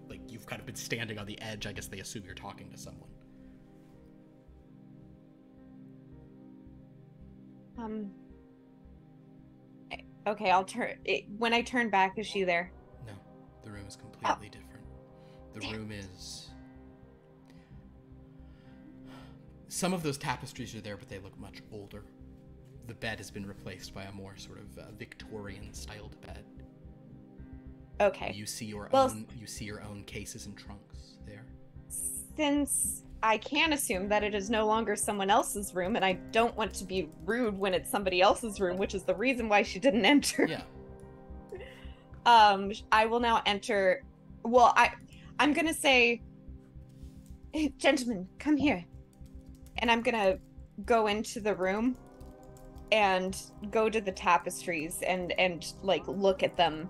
S1: like you've kind of been standing on the edge. I guess they assume you're talking to someone.
S2: Okay, I'll turn... When I turn back, is she there?
S1: No, the room is completely different. The room is... Some of those tapestries are there, but they look much older. The bed has been replaced by a more sort of Victorian-styled bed.
S2: Okay.
S1: You see your own cases and trunks there.
S2: Since I can assume that it is no longer someone else's room, and I don't want to be rude when it's somebody else's room, which is the reason why she didn't enter.
S1: Yeah.
S2: I will now enter. Well, I'm gonna say, hey, gentlemen, come here, and I'm gonna go into the room and go to the tapestries and like look at them.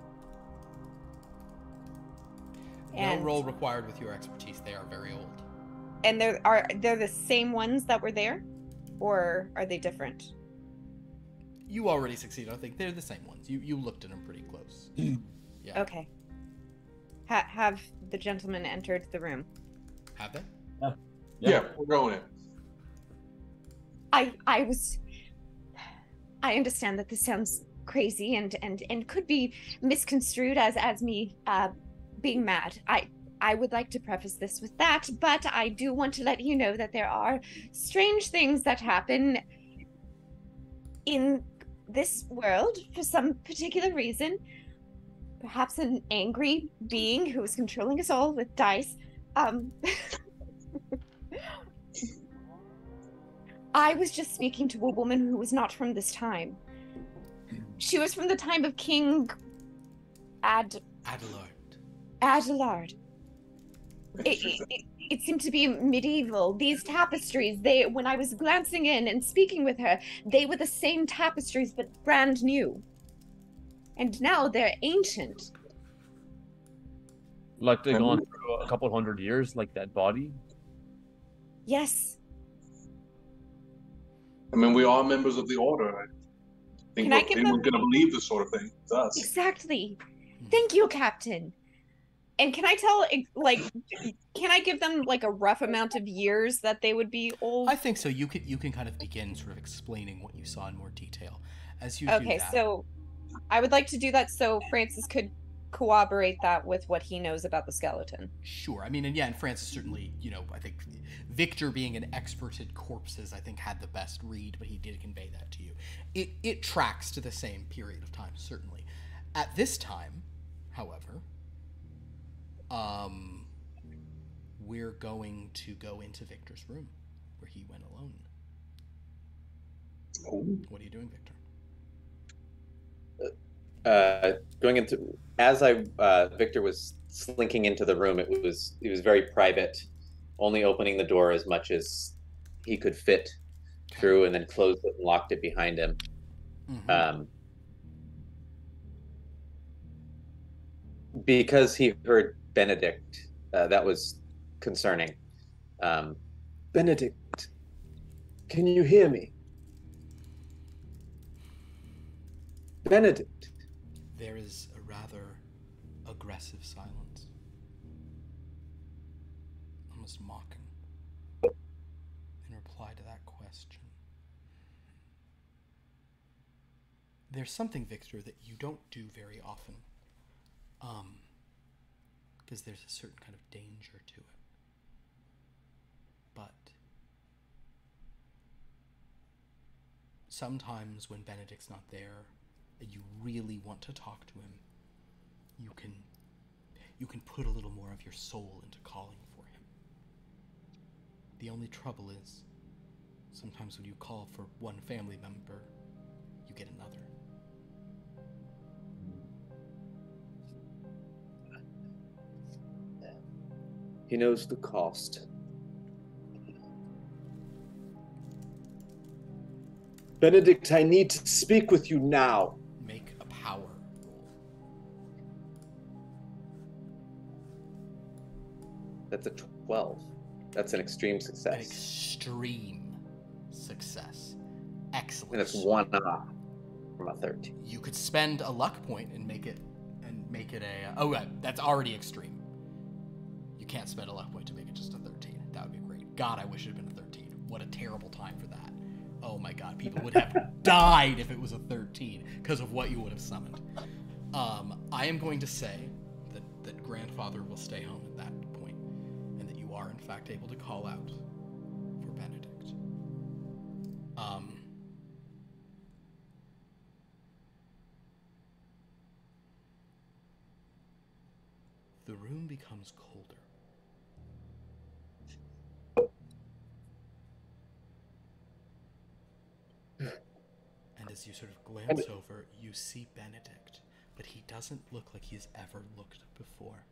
S1: No roll required with your expertise. They are very old.
S2: And they're the same ones that were there, or are they different?
S1: You already succeeded. I think they're the same ones. You looked at them pretty close. Yeah.
S2: Okay. Have the gentlemen entered the room?
S1: Have they?
S5: Yeah, we're going in.
S2: I understand that this sounds crazy and could be misconstrued as me being mad. I would like to preface this with that, but I do want to let you know that there are strange things that happen in this world for some particular reason. Perhaps an angry being who is controlling us all with dice. I was just speaking to a woman who was not from this time. She was from the time of King Adelard. It seemed to be medieval. These tapestries, when I was glancing in and speaking with her, they were the same tapestries but brand new. And now they're ancient.
S3: Like they've gone through a couple hundred years, like that body?
S2: Yes.
S5: I mean, we are members of the Order. I think anyone's going to believe this sort of thing. It's us.
S2: Exactly. Thank you, Captain. And can I tell, like, can I give them, like, a rough amount of years that they would be old?
S1: I think so. You can kind of begin sort of explaining what you saw in more detail as you do that.
S2: Okay, so I would like to do that so Francis could corroborate that with what he knows about the skeleton.
S1: Sure. I mean, and yeah, and Francis certainly, I think Victor being an expert at corpses, I think had the best read, but he did convey that to you. It tracks to the same period of time, certainly. At this time, however, we're going to go into Victor's room where he went alone. What are you doing, Victor?
S4: Going into, as Victor was slinking into the room, it was very private, only opening the door as much as he could fit through, and then closed it and locked it behind him. Mm-hmm. Because he heard Benedict, that was concerning.
S6: Benedict, can you hear me? Benedict.
S1: There is a rather aggressive silence, almost mocking, in reply to that question. There's something, Victor, that you don't do very often, because there's a certain kind of danger to it. But sometimes when Benedict's not there, and you really want to talk to him, you can put a little more of your soul into calling for him. The only trouble is, sometimes when you call for one family member, you get another.
S6: He knows the cost. Benedict, I need to speak with you now.
S1: Make a power roll.
S4: That's a 12. That's an extreme success.
S1: An extreme success. Excellent.
S4: And it's 1 from a 13.
S1: You could spend a luck point and make it a. Oh, right, that's already extreme. You can't spend a luck point to make it just a 13. That would be great. God, I wish it had been a 13. What a terrible time for that. Oh my God, people would have died if it was a 13 because of what you would have summoned. I am going to say that Grandfather will stay home at that point, and that you are in fact able to call out for Benedict. the room becomes colder. And as you sort of glance over, you see Benedict, but he doesn't look like he's ever looked before.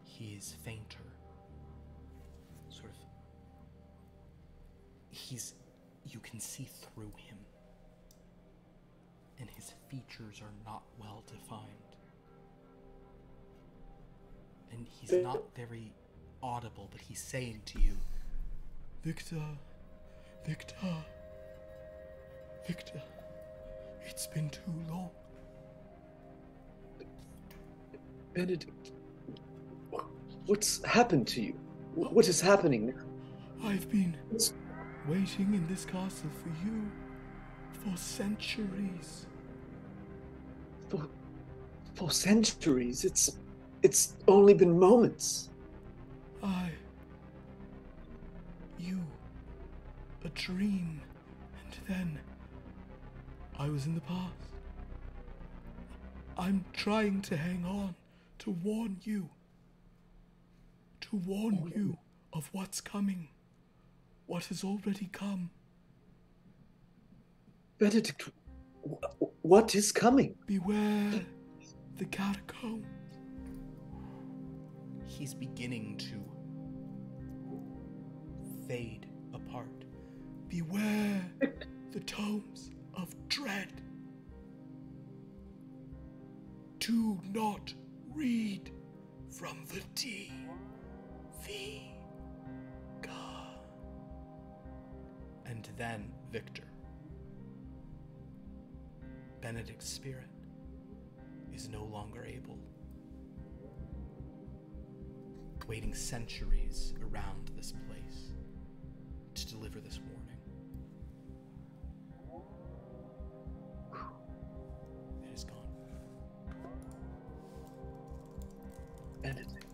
S1: He is fainter. Sort of... You can see through him. And his features are not well defined. And he's not very audible, but he's saying to you, Victor, Victor, Victor, it's been too long.
S6: Benedict, what's happened to you? What is happening now?
S1: I've been waiting in this castle for you for centuries.
S6: For centuries? It's only been moments.
S1: You, a dream, and then I was in the past. I'm trying to hang on, to warn you of what's coming, what has already come.
S6: Benedict, what is coming?
S1: Beware the catacombs. He's beginning to fade apart. Beware the tomes of dread. Do not read from the DREADLANDS. And then Victor. Benedict's spirit is no longer able, waiting centuries around this place to deliver this warning. It is gone.
S6: Benedict.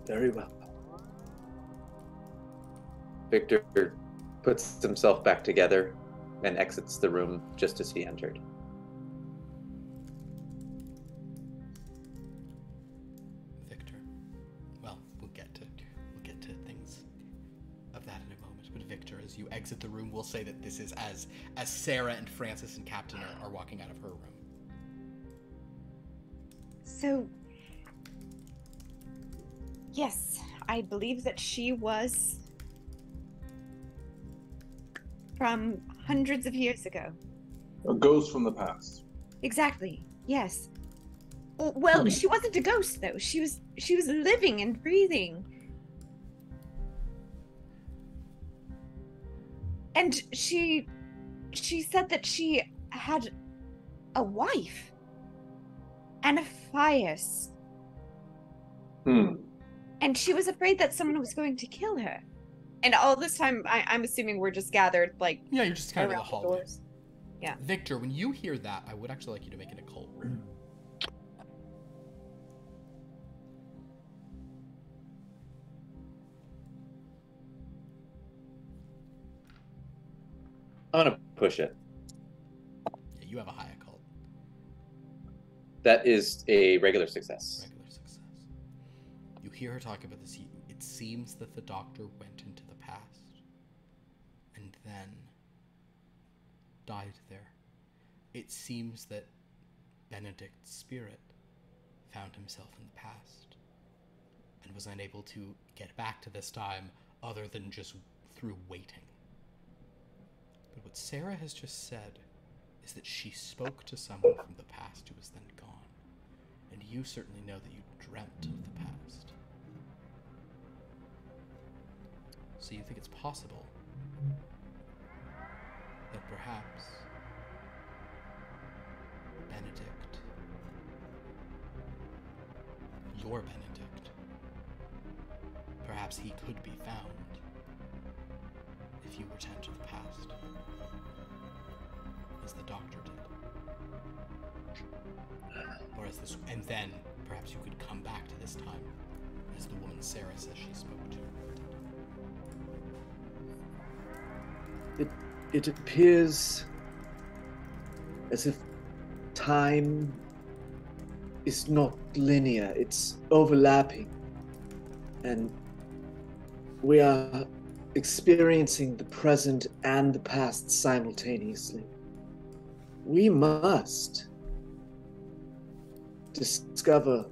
S6: Very well.
S4: Victor puts himself back together and exits the room just as he entered.
S1: Victor. Well, we'll get to things of that in a moment. But Victor, as you exit the room, we'll say that this is as Sarah and Francis and Captain are walking out of her room.
S2: So, yes, I believe that she was from hundreds of years ago.
S5: A ghost from the past.
S2: Exactly. Yes. Well, she wasn't a ghost though. She was living and breathing. And she said that she had a wife and a Fias. And she was afraid that someone was going to kill her. And all this time, I'm assuming we're just gathered, like,
S1: yeah, you're just kind of in the
S2: around the
S1: hallway.
S2: doors. Yeah.
S1: Victor, when you hear that, I would actually like you to make an occult roll.
S4: I'm gonna push it.
S1: Yeah, you have a high occult.
S4: That is a regular success.
S1: Regular success. You hear her talk about this. It seems that the doctor went into the past and then died there. It seems that Benedict's spirit found himself in the past and was unable to get back to this time other than just through waiting. But what Sarah has just said is that she spoke to someone from the past who was then gone. And you certainly know that you dreamt of the past. So you think it's possible that perhaps Benedict, your Benedict, perhaps he could be found if you were to enter the past, as the doctor did. Or as this, and then perhaps you could come back to this time, as the woman Sarah says she spoke to.
S6: It appears as if time is not linear, it's overlapping. And we are experiencing the present and the past simultaneously. We must discover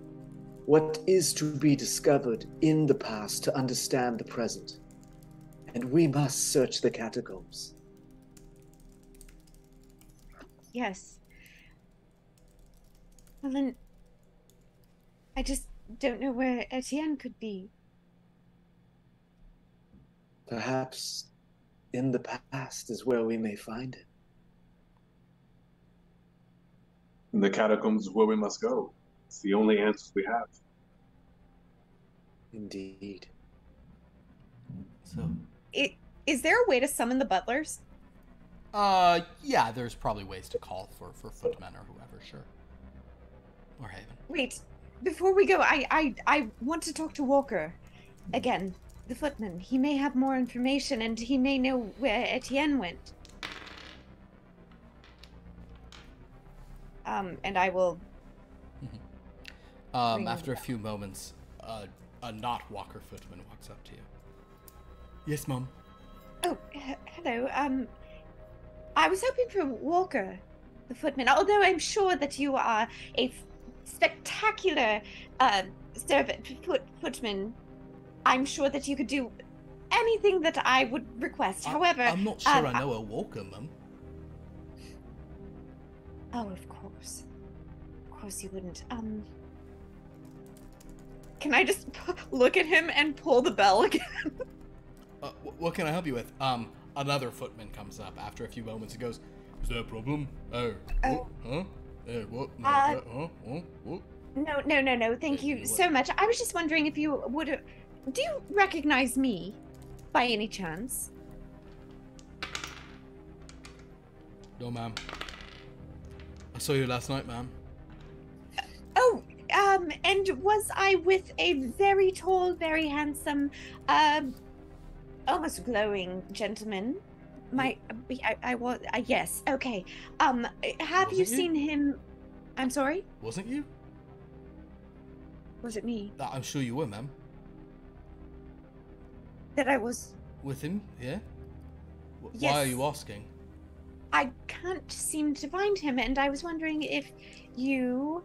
S6: what is to be discovered in the past to understand the present. And we must search the catacombs.
S2: Yes. Well, then, I just don't know where Etienne could be.
S6: Perhaps in the past is where we may find it.
S5: The catacombs is where we must go. It's the only answers we have.
S6: Indeed.
S1: So,
S7: Is there a way to summon the butlers?
S1: yeah, there's probably ways to call for footmen or whoever, sure. Or Haven.
S7: Wait, before we go, I want to talk to Walker. Again, the footman. He may have more information, and he may know where Etienne went. And I will...
S1: After a few moments, a not Walker footman walks up to you. Yes, Mum.
S7: Oh, hello. I was hoping for Walker, the footman, although I'm sure that you are a spectacular footman. I'm sure that you could do anything that I would request. However...
S1: I'm not sure I know a Walker, Mum.
S7: Oh, of course. Of course you wouldn't. Can I just look at him and pull the bell again?
S1: What can I help you with? Another footman comes up after a few moments and goes, "Is there a problem? Oh. Huh? What? What?
S7: No. Thank you so much. I was just wondering if you would... Do you recognize me, by any chance?
S1: No, ma'am. I saw you last night, ma'am.
S7: Oh, and was I with a very tall, very handsome, almost glowing gentleman? I was... yes, okay. Have you seen him... I'm sorry?
S1: Wasn't you?
S7: Was it me?
S1: I'm sure you were, ma'am.
S7: That I was...
S1: With him, yeah?
S7: Yes.
S1: Why are you asking?
S7: I can't seem to find him, and I was wondering if you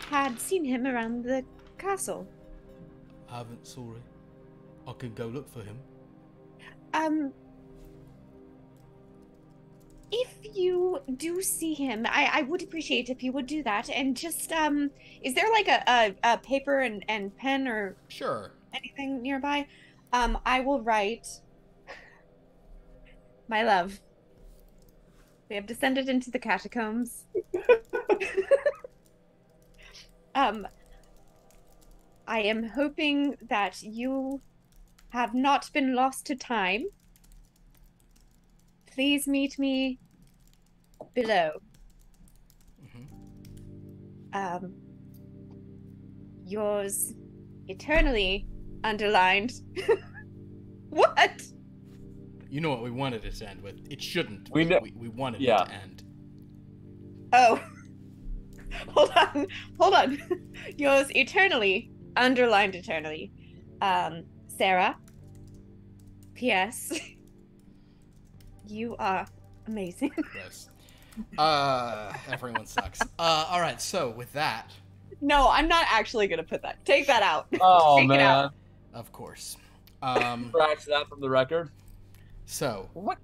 S7: had seen him around the castle.
S1: I haven't, sorry. I could go look for him.
S7: If you do see him, I would appreciate if you would do that, and just, is there like a paper and pen or...
S1: Sure.
S7: Anything nearby? I will write... My love. We have descended into the catacombs. I am hoping that you have not been lost to time. Please meet me below. Yours eternally underlined. What?
S1: You know what we wanted it to end with. It shouldn't.
S3: We
S1: wanted it to end.
S7: Oh. Hold on. Yours eternally, underlined eternally. Sarah. P.S. You are amazing.
S1: Yes. Everyone sucks. Alright, so with that...
S7: No, I'm not actually gonna put that. Take that out.
S3: Oh,
S7: Take
S3: man.
S7: it out.
S1: Of course.
S3: Scratch that from the record.
S1: So,
S3: What?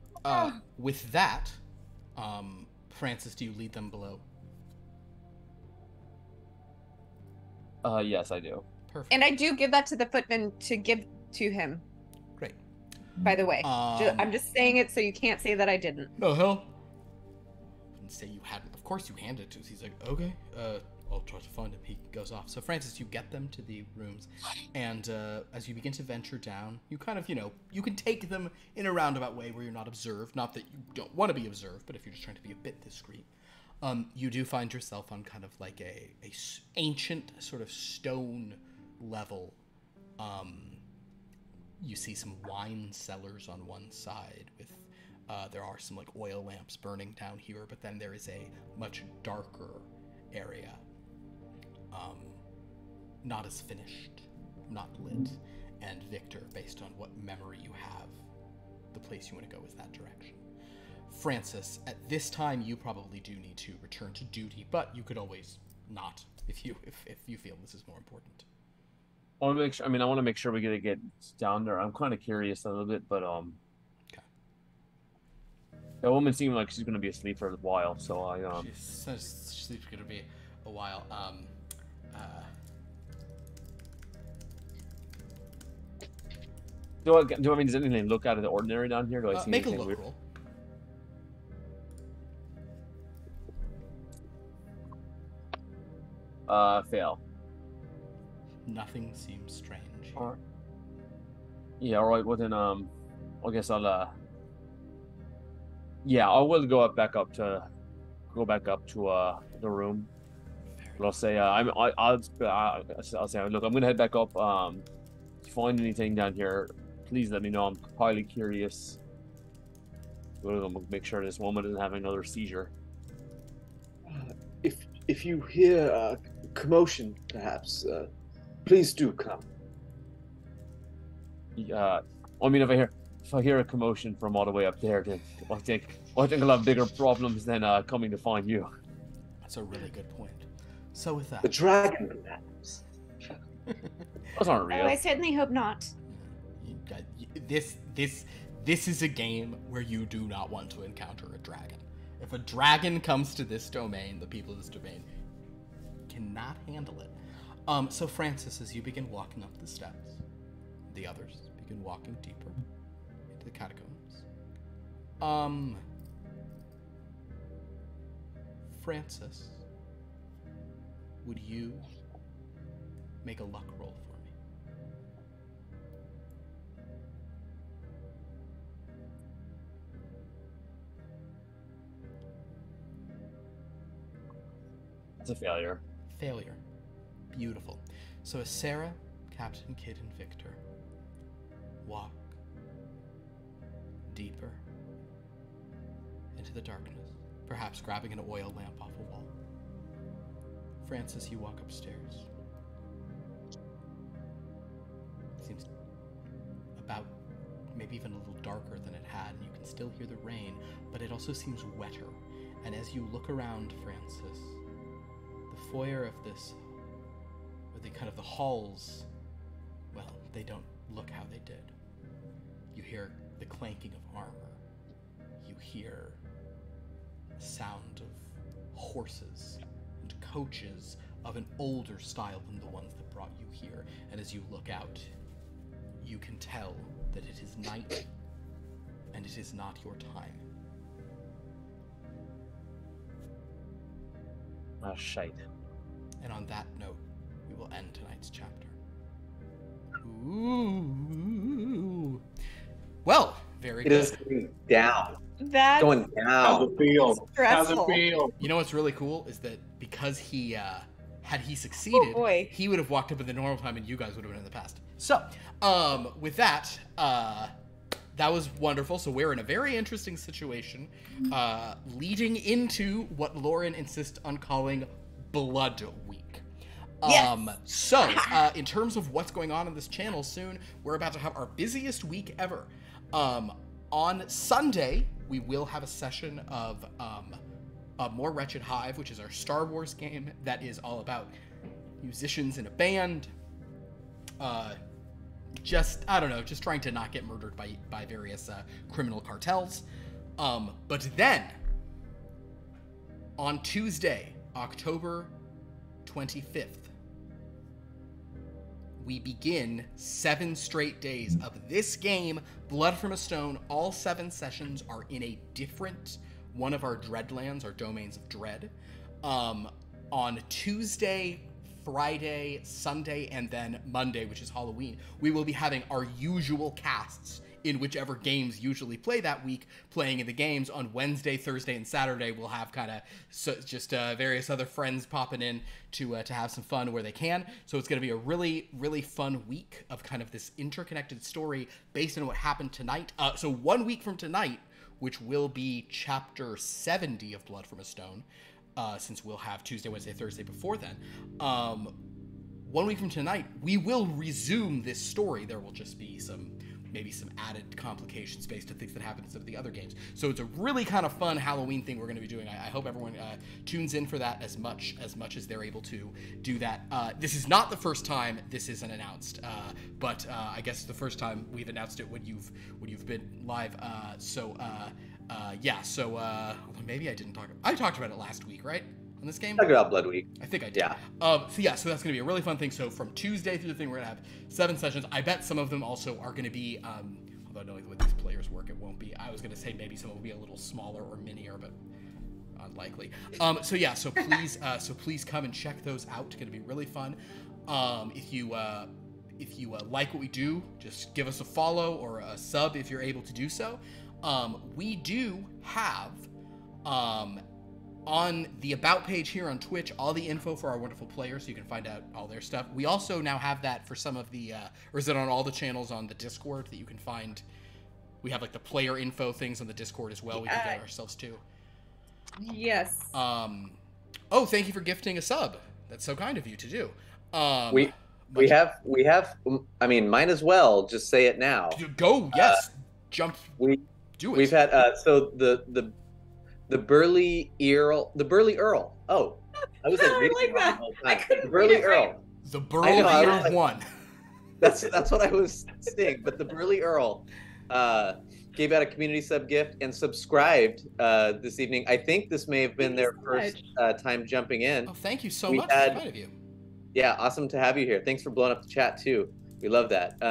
S1: with that, Francis, do you lead them below?
S3: Yes, I do.
S1: Perfect.
S7: And I do give that to the footman to give to him.
S1: Great.
S7: By the way, I'm just saying it so you can't say that I didn't.
S1: No, hell. I didn't say you hadn't. Of course you handed it to us. He's like, okay, I'll try to find him. He goes off. So, Francis, you get them to the rooms, and as you begin to venture down, you kind of, you can take them in a roundabout way where you're not observed. Not that you don't want to be observed, but if you're just trying to be a bit discreet. You do find yourself on kind of like a ancient sort of stone level. You see some wine cellars on one side with, there are some like oil lamps burning down here, but then there is a much darker area. Not as finished, not lit. And Victor, based on what memory you have, the place you want to go is that direction. Francis, at this time, you probably do need to return to duty, but you could always not if you feel this is more important.
S3: I want to make sure. I mean, I want to make sure we get down there. I'm kind of curious a little bit, but
S1: Okay.
S3: that woman seemed like she's going to be asleep for a while, so I
S1: She's going to be a while.
S3: Do I mean, does anything look out of the ordinary down here? Do I see
S1: Make a
S3: anything
S1: look
S3: weird?
S1: roll.
S3: Fail.
S1: Nothing seems strange.
S3: All right. Yeah, all right. Well then, I guess I'll yeah, I will go back up to the room. But I'll say I'll say, look, I'm gonna head back up. If you find anything down here, please let me know. I'm highly curious. I'm gonna make sure this woman doesn't have another seizure.
S6: If you hear commotion, perhaps, please do come.
S3: I mean, if I hear a commotion from all the way up there, then I think I'll have bigger problems than coming to find you.
S1: That's a really good point. So with that,
S6: The dragon, perhaps.
S3: That's not
S7: Oh,
S3: real.
S7: I certainly hope not.
S1: this is a game where you do not want to encounter a dragon. If a dragon comes to this domain, the people of this domain cannot handle it. So Francis, as you begin walking up the steps, the others begin walking deeper into the catacombs. Francis, would you make a luck roll for me?
S3: It's a failure.
S1: Failure. Beautiful. So as Sarah, Captain Kidd, and Victor walk deeper into the darkness, perhaps grabbing an oil lamp off a wall, Francis, you walk upstairs. Seems about maybe even a little darker than it had, and you can still hear the rain, but it also seems wetter. And as you look around, Francis, the foyer of this, or the kind of the halls, well, they don't look how they did. You hear the clanking of armor. You hear the sound of horses and coaches of an older style than the ones that brought you here. And as you look out, you can tell that it is night and it is not your time.
S3: Ah, shite.
S1: And on that note, we will end tonight's chapter. Ooh. Well, very
S4: It
S1: good.
S4: is going down.
S7: That
S4: Going
S5: How's
S4: down.
S5: it feel? How's it
S7: stressful.
S5: feel?
S1: You know what's really cool is that because he, had he succeeded,
S7: Oh, boy.
S1: he would have walked up at the normal time and you guys would have been in the past. So, with that, that was wonderful. So we're in a very interesting situation, leading into what Lauren insists on calling Blood Week.
S7: Yes.
S1: So, in terms of what's going on in this channel soon, we're about to have our busiest week ever. On Sunday, we will have a session of More Wretched Hive, which is our Star Wars game that is all about musicians in a band. Just trying to not get murdered by various criminal cartels. But then, on Tuesday, October 25th, we begin 7 straight days of this game, Blood from a Stone. All 7 sessions are in a different one of our Dreadlands, our domains of dread. On Tuesday, Friday, Sunday, and then Monday, which is Halloween, we will be having our usual casts in whichever games usually play that week, playing in the games. On Wednesday, Thursday, and Saturday, we'll have kind of various other friends popping in to have some fun where they can. So it's going to be a really, really fun week of kind of this interconnected story based on what happened tonight. So 1 week from tonight, which will be chapter 70 of Blood from a Stone, since we'll have Tuesday, Wednesday, Thursday before then. 1 week from tonight, we will resume this story. There will just be maybe some added complications based on things that happened in some of the other games. So it's a really kind of fun Halloween thing we're going to be doing. I hope everyone tunes in for that as much as they're able to do that. This is not the first time this isn't announced, but I guess it's the first time we've announced it when you've been live. Maybe I didn't talk. I talked about it last week, right? On this game?
S4: Talk about Blood Week.
S1: I think I did.
S4: Yeah.
S1: So that's going to be a really fun thing. So from Tuesday through the thing, we're going to have 7 sessions. I bet some of them also are going to be, although knowing the way these players work, it won't be. I was going to say maybe some will be a little smaller or minier, but unlikely. So please come and check those out. It's going to be really fun. If you like what we do, just give us a follow or a sub if you're able to do so. We do have, on the About page here on Twitch, all the info for our wonderful players, so you can find out all their stuff. We also now have that for some of the, or is it on all the channels on the Discord that you can find? We have like the player info things on the Discord as well. We can get ourselves too.
S2: Yes.
S1: Oh, thank you for gifting a sub. That's so kind of you to do.
S4: We have. I mean, might as well just say it now.
S1: Go, yes, jump. Do it.
S4: We've had so the Burly Earl. Oh, I was
S2: like that. I couldn't
S4: the Burly
S2: read it right.
S4: Earl.
S1: The Burly Earl won.
S4: That's what I was saying. But the Burly Earl gave out a community sub gift and subscribed this evening. I think this may have been their first time jumping in.
S1: Oh, thank you so much. That's kind of you.
S4: Yeah, awesome to have you here. Thanks for blowing up the chat too. We love that.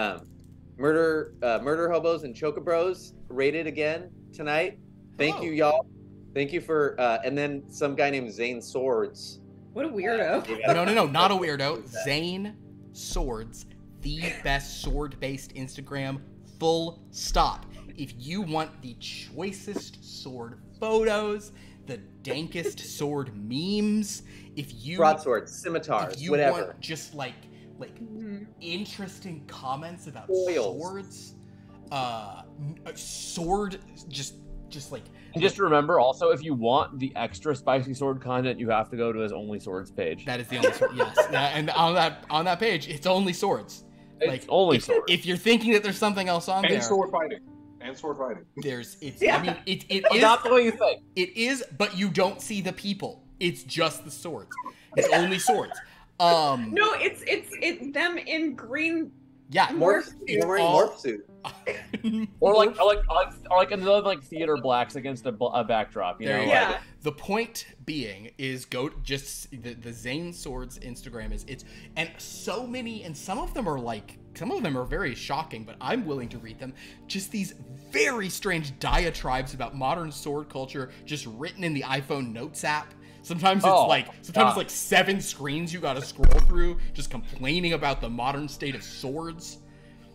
S4: Murder Hobos and Chocobros rated again tonight. Thank you, y'all. Thank you for and then some guy named Zane Swords.
S2: What a weirdo.
S1: No, not a weirdo. Zane Swords, the best sword-based Instagram, full stop. If you want the choicest sword photos, the dankest sword memes, if you
S4: broadswords, scimitars,
S1: if you
S4: whatever,
S1: want just like interesting comments about
S4: Oils.
S1: swords, just like.
S3: And just remember, also, if you want the extra spicy sword content, you have to go to his Only Swords page.
S1: That is the only sword. Yes, and on that page, it's only swords.
S3: It's only swords.
S1: If you're thinking that there's something else on there,
S5: and sword fighting.
S1: I mean, it is
S3: not the way you think.
S1: It is, but you don't see the people. It's just the swords. It's only swords.
S2: No, it's them in green.
S1: Yeah,
S4: morph suit.
S3: or like another like theater blacks against a backdrop. You know.
S2: Yeah.
S1: The point being is go just the Zane Swords Instagram is and so many, and some of them are very shocking, but I'm willing to read them. Just these very strange diatribes about modern sword culture, just written in the iPhone Notes app. Sometimes it's like 7 screens you gotta scroll through, just complaining about the modern state of swords.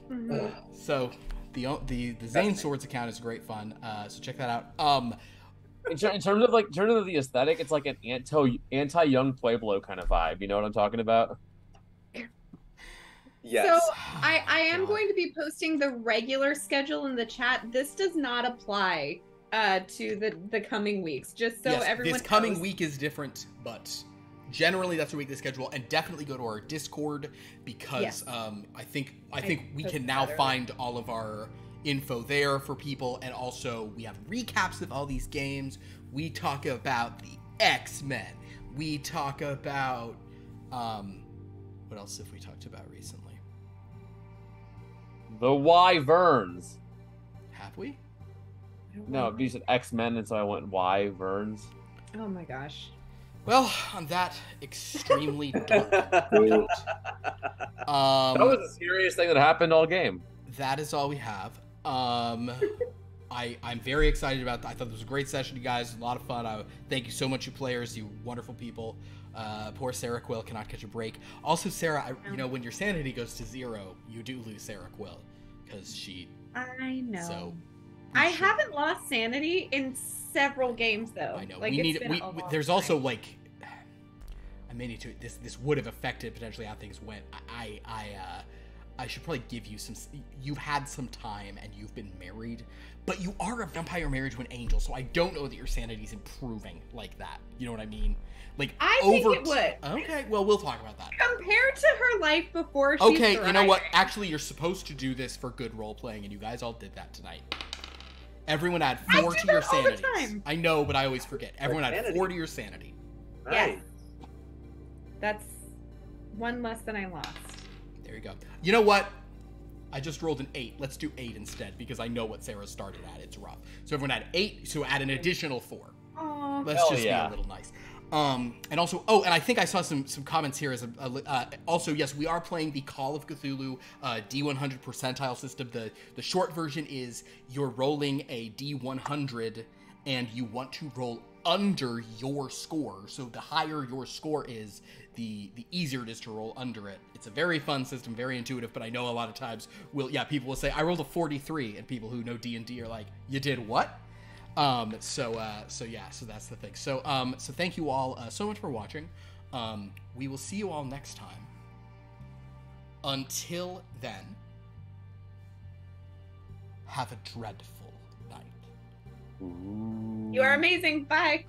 S1: Mm-hmm. So the Zane Swords account is great fun. So check that out.
S3: In terms of the aesthetic, it's like an anti Young Pueblo kind of vibe. You know what I'm talking about?
S4: Yes.
S2: So I am going to be posting the regular schedule in the chat. This does not apply to the coming weeks, just so everyone knows.
S1: This coming week is different, but generally that's the weekly schedule. And definitely go to our Discord because I think we can now find all of our info there for people, and also we have recaps of all these games. We talk about the X-Men. We talk about what else have we talked about recently?
S3: The Wyverns.
S1: Have we?
S3: No, you said X-Men, and so I went Wyverns.
S2: Oh my gosh.
S1: Well, on that extremely dark note,
S3: that was a serious thing that happened all game.
S1: That is all we have. I'm very excited about that. I thought this was a great session, you guys. A lot of fun. Thank you so much, you players, you wonderful people. Poor Sarah Quill cannot catch a break. Also, Sarah, when your sanity goes to 0, you do lose Sarah Quill. because she.
S2: I know.
S1: So
S2: I haven't lost sanity in several games though.
S1: I know.
S2: Like,
S1: We need.
S2: it's been a long
S1: There's
S2: time.
S1: also like. I may need to. This would have affected potentially how things went. I should probably give you some. You've had some time and you've been married, but you are a vampire married to an angel, so I don't know that your sanity's improving like that. You know what I mean? Like
S2: I think it would.
S1: Okay, well we'll talk about that.
S2: Compared to her life before she
S1: Okay, you know what?
S2: thriving.
S1: Actually, you're supposed to do this for good role playing, and you guys all did that tonight. Everyone had
S2: I
S1: 4
S2: do
S1: to your
S2: that all the
S1: sanity.
S2: time.
S1: I know, but I always forget. Everyone had
S4: sanity.
S1: 4 to your sanity.
S2: Yes. That's one less than I lost.
S1: There you go. You know what? I just rolled an 8. Let's do 8 instead, because I know what Sarah started at. It's rough. So everyone had 8, so add an additional 4.
S2: Oh,
S1: Let's
S3: Hell
S1: just be
S3: yeah.
S1: a little nice. And also, and I think I saw some comments here as also, yes, we are playing the Call of Cthulhu D100 percentile system. The short version is you're rolling a D100 and you want to roll under your score. So the higher your score is, the easier it is to roll under it. It's a very fun system, very intuitive, but I know a lot of times people will say, I rolled a 43, and people who know D&D are like, you did what? So that's the thing. So thank you all so much for watching. We will see you all next time. Until then, have a dreadful night.
S2: you are amazing. Bye.